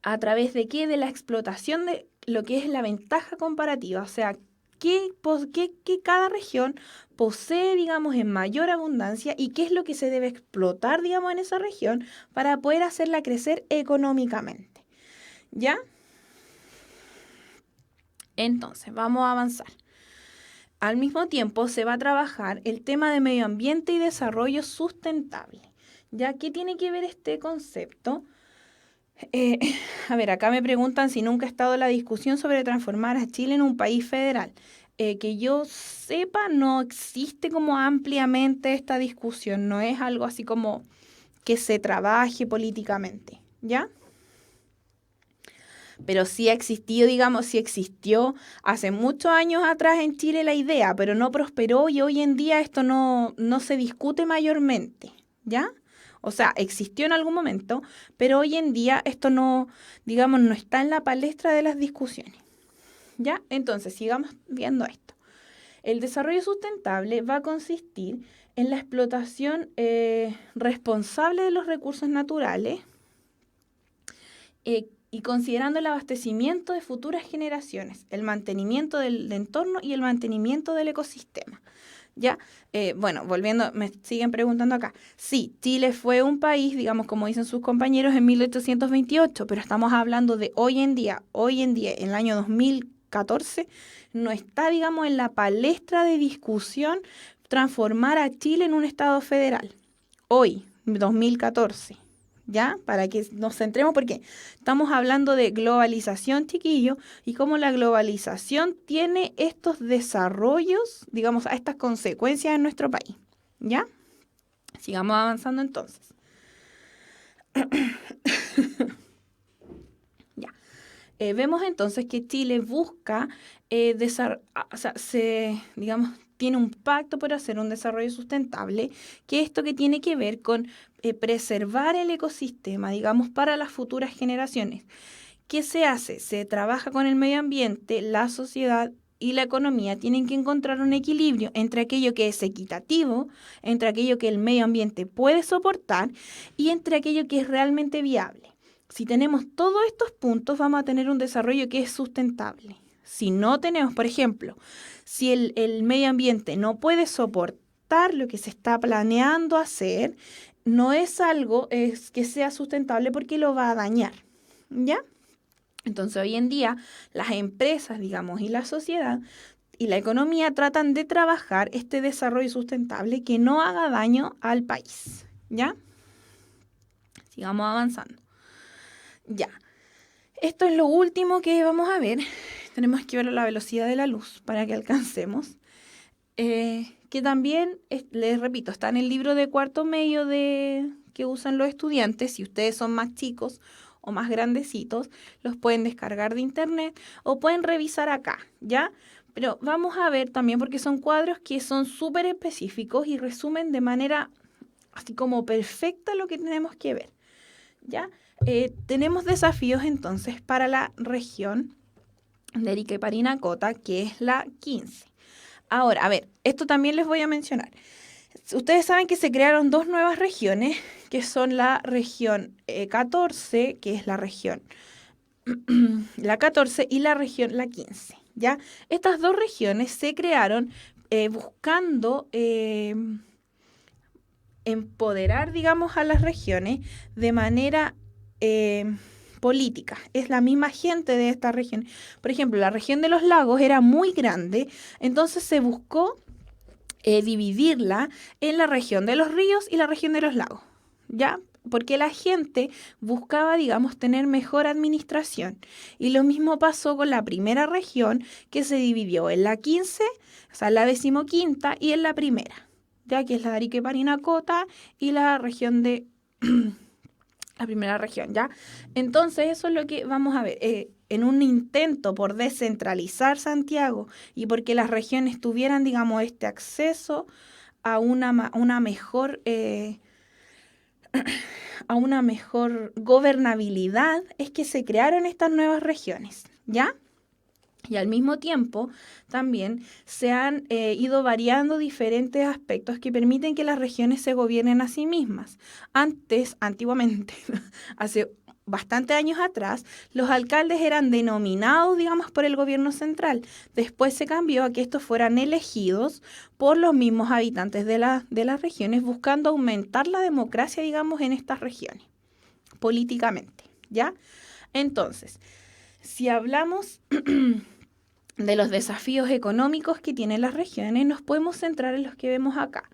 ¿A través de qué? De la explotación de lo que es la ventaja comparativa, o sea, qué cada región posee, digamos, en mayor abundancia y qué es lo que se debe explotar, digamos, en esa región para poder hacerla crecer económicamente. ¿Ya? Entonces, vamos a avanzar. Al mismo tiempo, se va a trabajar el tema de medio ambiente y desarrollo sustentable. ¿Ya? ¿Qué tiene que ver este concepto? Eh, a ver, acá me preguntan si nunca ha estado la discusión sobre transformar a Chile en un país federal. Que yo sepa, no existe como ampliamente esta discusión, no es algo así como que se trabaje políticamente, ¿ya? Pero sí ha existido, digamos, sí existió hace muchos años atrás en Chile la idea, pero no prosperó y hoy en día esto no se discute mayormente, ¿ya? O sea, existió en algún momento, pero hoy en día esto no, digamos, no está en la palestra de las discusiones, ¿ya? Entonces, sigamos viendo esto. El desarrollo sustentable va a consistir en la explotación responsable de los recursos naturales, y considerando el abastecimiento de futuras generaciones, el mantenimiento del entorno y el mantenimiento del ecosistema. ¿Ya? Bueno, volviendo, me siguen preguntando acá. Sí, Chile fue un país, digamos, como dicen sus compañeros, en 1828, pero estamos hablando de hoy en día, en el año 2014, no está, digamos, en la palestra de discusión transformar a Chile en un estado federal. Hoy, 2014. ¿Ya? Para que nos centremos, porque estamos hablando de globalización, chiquillo, y cómo la globalización tiene estos desarrollos, digamos, a estas consecuencias en nuestro país. ¿Ya? Sigamos avanzando entonces. Ya. Vemos entonces que Chile busca, o sea, digamos, tiene un pacto por hacer un desarrollo sustentable, que esto que tiene que ver con preservar el ecosistema, digamos, para las futuras generaciones. ¿Qué se hace? Se trabaja con el medio ambiente, la sociedad y la economía tienen que encontrar un equilibrio entre aquello que es equitativo, entre aquello que el medio ambiente puede soportar y entre aquello que es realmente viable. Si tenemos todos estos puntos, vamos a tener un desarrollo que es sustentable. Si no tenemos, por ejemplo, si el medio ambiente no puede soportar lo que se está planeando hacer, no es algo que sea sustentable porque lo va a dañar, ¿ya? Entonces, hoy en día, las empresas, digamos, y la sociedad y la economía tratan de trabajar este desarrollo sustentable que no haga daño al país, ¿ya? Sigamos avanzando. Ya. Esto es lo último que vamos a ver. Tenemos que ver la velocidad de la luz para que alcancemos. que también, les repito, está en el libro de cuarto medio que usan los estudiantes. Si ustedes son más chicos o más grandecitos, los pueden descargar de internet o pueden revisar acá, ¿ya? Pero vamos a ver también porque son cuadros que son súper específicos y resumen de manera así como perfecta lo que tenemos que ver, ¿ya? Tenemos desafíos entonces para la región de Arica y Parinacota, que es la 15. Ahora, a ver, esto también les voy a mencionar. Ustedes saben que se crearon dos nuevas regiones, que son la región 14, que es la región la 14 y la región la 15, ¿ya? Estas dos regiones se crearon buscando empoderar, digamos, a las regiones de manera política. Es la misma gente de esta región. Por ejemplo, la región de los lagos era muy grande, entonces se buscó dividirla en la región de los ríos y la región de los lagos, ¿ya? Porque la gente buscaba, digamos, tener mejor administración. Y lo mismo pasó con la primera región, que se dividió en la 15, o sea, la 15ª, y en la primera, ya que es la de Arica y Parinacota y la región de la primera región, ¿ya? Entonces, eso es lo que vamos a ver. En un intento por descentralizar Santiago y porque las regiones tuvieran, digamos, este acceso a una mejor, a una mejor gobernabilidad, es que se crearon estas nuevas regiones, ¿ya? Y al mismo tiempo también se han ido variando diferentes aspectos que permiten que las regiones se gobiernen a sí mismas. Antiguamente, hace bastantes años atrás, los alcaldes eran denominados, digamos, por el gobierno central. Después se cambió a que estos fueran elegidos por los mismos habitantes de las regiones, buscando aumentar la democracia, digamos, en estas regiones, políticamente, ¿ya? Entonces, si hablamos de los desafíos económicos que tienen las regiones, nos podemos centrar en los que vemos acá.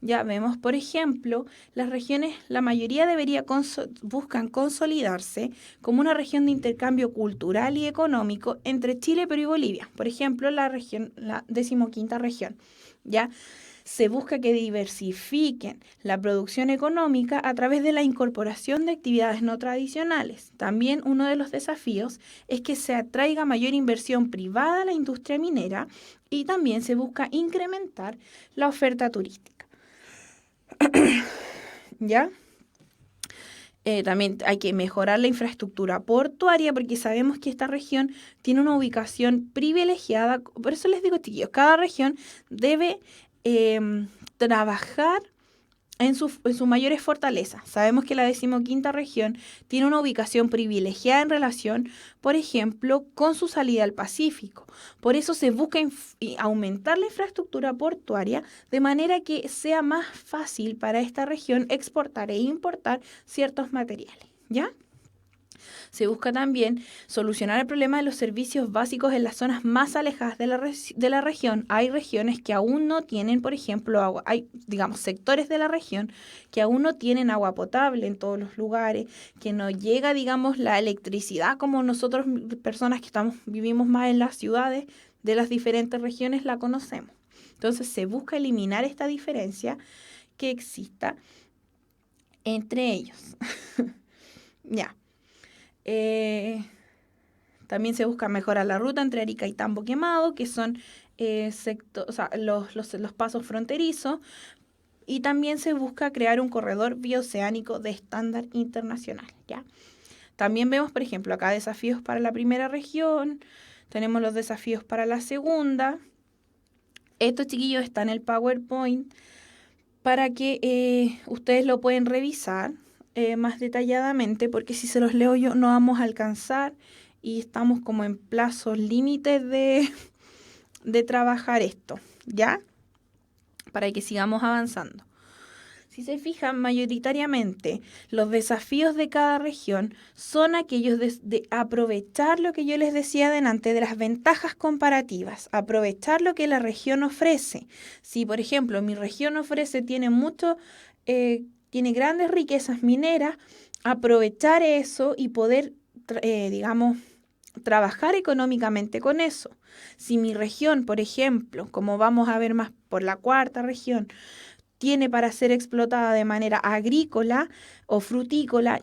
Ya vemos, por ejemplo, las regiones, la mayoría buscan consolidarse como una región de intercambio cultural y económico entre Chile, Perú y Bolivia. Por ejemplo, la 15ª región, ¿ya? Se busca que diversifiquen la producción económica a través de la incorporación de actividades no tradicionales. También uno de los desafíos es que se atraiga mayor inversión privada a la industria minera y también se busca incrementar la oferta turística. ¿Ya? También hay que mejorar la infraestructura portuaria porque sabemos que esta región tiene una ubicación privilegiada. Por eso les digo, chiquillos, cada región debe trabajar en sus mayores fortalezas. Sabemos que la 15ª región tiene una ubicación privilegiada en relación, por ejemplo, con su salida al Pacífico. Por eso se busca aumentar la infraestructura portuaria de manera que sea más fácil para esta región exportar e importar ciertos materiales, ¿ya? Se busca también solucionar el problema de los servicios básicos en las zonas más alejadas de la región. Hay regiones que aún no tienen, por ejemplo, agua. Hay, digamos, sectores de la región que aún no tienen agua potable en todos los lugares, que no llega, digamos, la electricidad como nosotros, personas que vivimos más en las ciudades de las diferentes regiones, la conocemos. Entonces se busca eliminar esta diferencia que exista entre ellos. Ya. También se busca mejorar la ruta entre Arica y Tambo Quemado, que son los pasos fronterizos, y también se busca crear un corredor bioceánico de estándar internacional, ¿ya? También vemos, por ejemplo, acá desafíos para la primera región, tenemos los desafíos para la segunda. Estos, chiquillos, están en el PowerPoint para que ustedes lo pueden revisar más detalladamente, porque si se los leo yo no vamos a alcanzar y estamos como en plazos límites de trabajar esto, ¿ya? Para que sigamos avanzando. Si se fijan, mayoritariamente los desafíos de cada región son aquellos de aprovechar lo que yo les decía delante de las ventajas comparativas, aprovechar lo que la región ofrece. Si, por ejemplo, mi región tiene grandes riquezas mineras, aprovechar eso y poder, digamos, trabajar económicamente con eso. Si mi región, por ejemplo, como vamos a ver más por la cuarta región, tiene para ser explotada de manera agrícola o frutícola,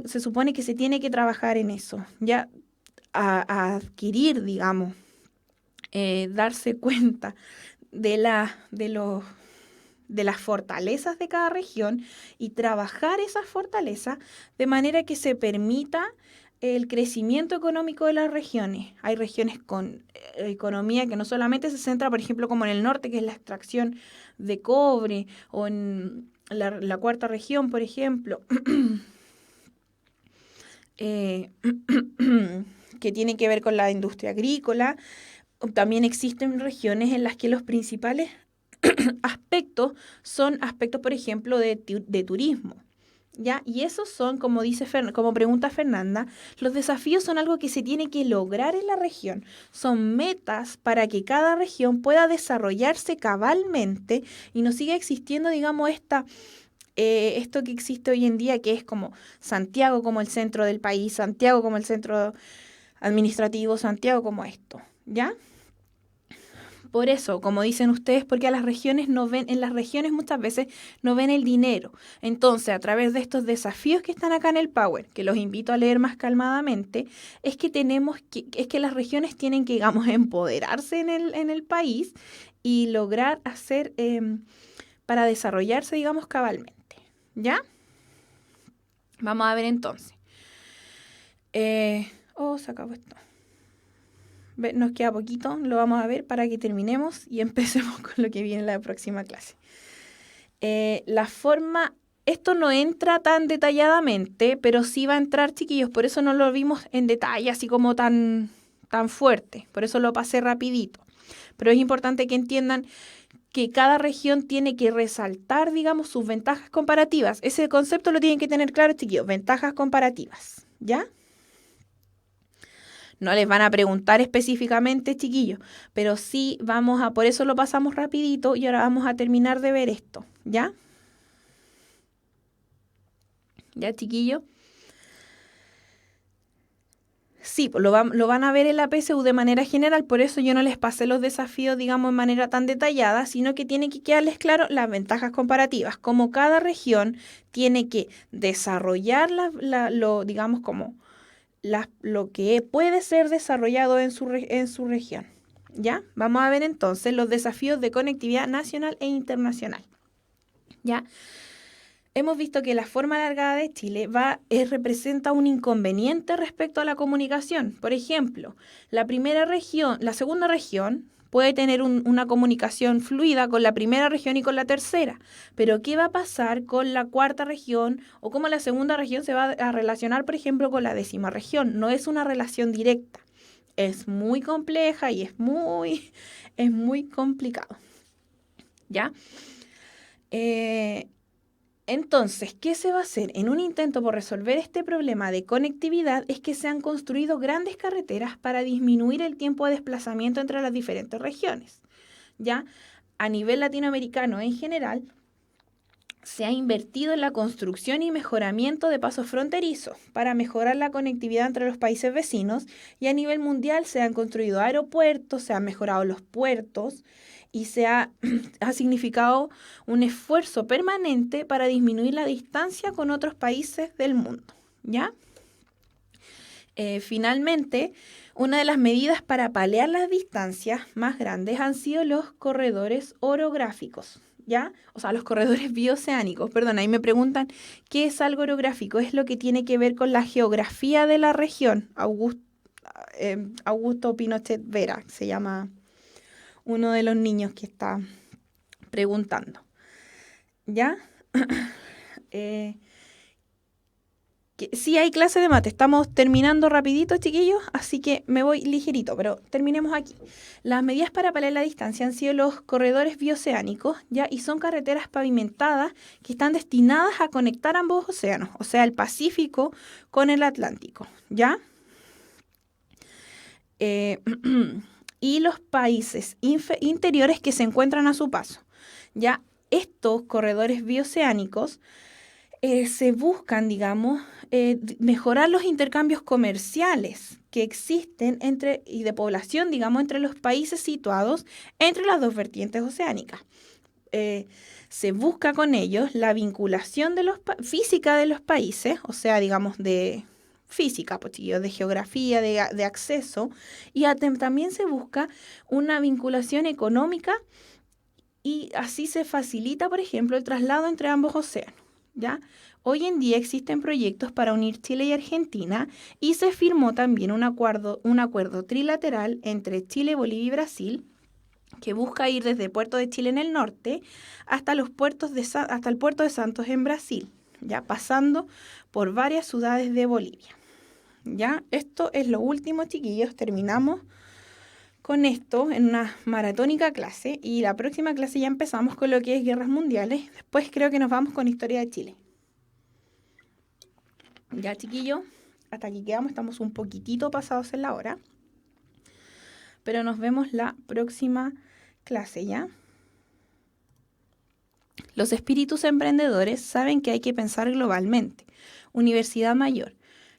se supone que se tiene que trabajar en eso, ya a adquirir, digamos, darse cuenta de los de las fortalezas de cada región y trabajar esas fortalezas de manera que se permita el crecimiento económico de las regiones. Hay regiones con economía que no solamente se centra, por ejemplo, como en el norte, que es la extracción de cobre, o en la cuarta región, por ejemplo, eh, que tiene que ver con la industria agrícola. También existen regiones en las que los principales aspectos son aspectos, por ejemplo, de turismo. ¿Ya? Y esos son, como como pregunta Fernanda, los desafíos son algo que se tiene que lograr en la región. Son metas para que cada región pueda desarrollarse cabalmente y no siga existiendo, digamos, esto que existe hoy en día, que es como Santiago como el centro del país, Santiago como el centro administrativo, Santiago como esto, ¿ya? Por eso, como dicen ustedes, porque a las regiones no ven, en las regiones muchas veces no ven el dinero. Entonces, a través de estos desafíos que están acá en el Power, que los invito a leer más calmadamente, es que las regiones tienen que, digamos, empoderarse en el país y lograr hacer para desarrollarse, digamos, cabalmente. ¿Ya? Vamos a ver entonces. Se acabó esto. Nos queda poquito, lo vamos a ver para que terminemos y empecemos con lo que viene en la próxima clase. Esto no entra tan detalladamente, pero sí va a entrar, chiquillos, por eso no lo vimos en detalle, así como tan fuerte, por eso lo pasé rapidito. Pero es importante que entiendan que cada región tiene que resaltar, digamos, sus ventajas comparativas. Ese concepto lo tienen que tener claro, chiquillos, ventajas comparativas, ¿ya? No les van a preguntar específicamente, chiquillos, pero sí por eso lo pasamos rapidito y ahora vamos a terminar de ver esto, ¿ya? ¿Ya, chiquillos? Sí, lo van a ver en la PSU de manera general, por eso yo no les pasé los desafíos, digamos, en manera tan detallada, sino que tiene que quedarles claro las ventajas comparativas, como cada región tiene que desarrollar digamos, como lo que puede ser desarrollado en su región. ¿Ya? Vamos a ver entonces los desafíos de conectividad nacional e internacional. ¿Ya? Hemos visto que la forma alargada de Chile representa un inconveniente respecto a la comunicación. Por ejemplo, la segunda región puede tener una comunicación fluida con la primera región y con la tercera. Pero ¿qué va a pasar con la cuarta región o cómo la segunda región se va a relacionar, por ejemplo, con la décima región? No es una relación directa. Es muy compleja y es muy complicado. ¿Ya? Entonces, ¿qué se va a hacer? En un intento por resolver este problema de conectividad es que se han construido grandes carreteras para disminuir el tiempo de desplazamiento entre las diferentes regiones. ¿Ya? A nivel latinoamericano en general, se ha invertido en la construcción y mejoramiento de pasos fronterizos para mejorar la conectividad entre los países vecinos, y a nivel mundial se han construido aeropuertos, se han mejorado los puertos y ha significado un esfuerzo permanente para disminuir la distancia con otros países del mundo, ¿ya? Finalmente, una de las medidas para paliar las distancias más grandes han sido los corredores orográficos, ¿ya? O sea, los corredores bioceánicos. Perdón, ahí me preguntan, ¿qué es algo orográfico? Es lo que tiene que ver con la geografía de la región. Augusto Pinochet Vera se llama uno de los niños que está preguntando, ¿ya? Sí hay clase de mate, estamos terminando rapidito, chiquillos, así que me voy ligerito, pero terminemos aquí. Las medidas para paliar la distancia han sido los corredores bioceánicos, ¿ya? Y son carreteras pavimentadas que están destinadas a conectar ambos océanos, o sea, el Pacífico con el Atlántico, ¿ya? Y los países interiores que se encuentran a su paso, ¿ya? Estos corredores bioceánicos se buscan, digamos, mejorar los intercambios comerciales que existen y de población, digamos, entre los países situados entre las dos vertientes oceánicas. Se busca con ellos la vinculación de física de los países, o sea, digamos, de física, pues, chiquillos, de geografía, de acceso, y también se busca una vinculación económica y así se facilita, por ejemplo, el traslado entre ambos océanos, ¿ya? Hoy en día existen proyectos para unir Chile y Argentina y se firmó también un acuerdo trilateral entre Chile, Bolivia y Brasil que busca ir desde Puerto de Chile en el norte hasta el puerto de Santos en Brasil, ya pasando por varias ciudades de Bolivia. Ya, esto es lo último, chiquillos. Terminamos con esto en una maratónica clase y la próxima clase ya empezamos con lo que es guerras mundiales. Después creo que nos vamos con historia de Chile. Ya, chiquillos, hasta aquí quedamos. Estamos un poquitito pasados en la hora. Pero nos vemos la próxima clase, ¿ya? Los espíritus emprendedores saben que hay que pensar globalmente. Universidad Mayor,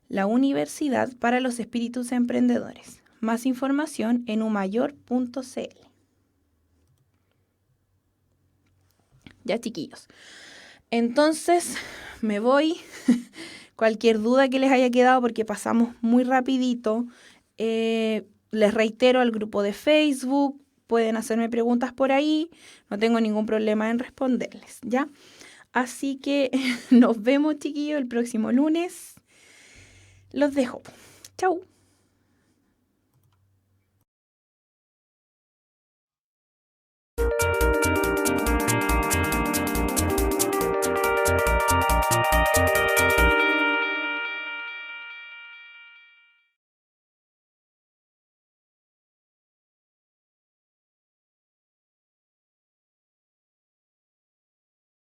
la universidad para los espíritus emprendedores. Más información en umayor.cl. Ya, chiquillos. Entonces, me voy. Cualquier duda que les haya quedado, porque pasamos muy rapidito, les reitero al grupo de Facebook, pueden hacerme preguntas por ahí, no tengo ningún problema en responderles, ¿ya? Así que nos vemos, chiquillos, el próximo lunes. Los dejo. Chau.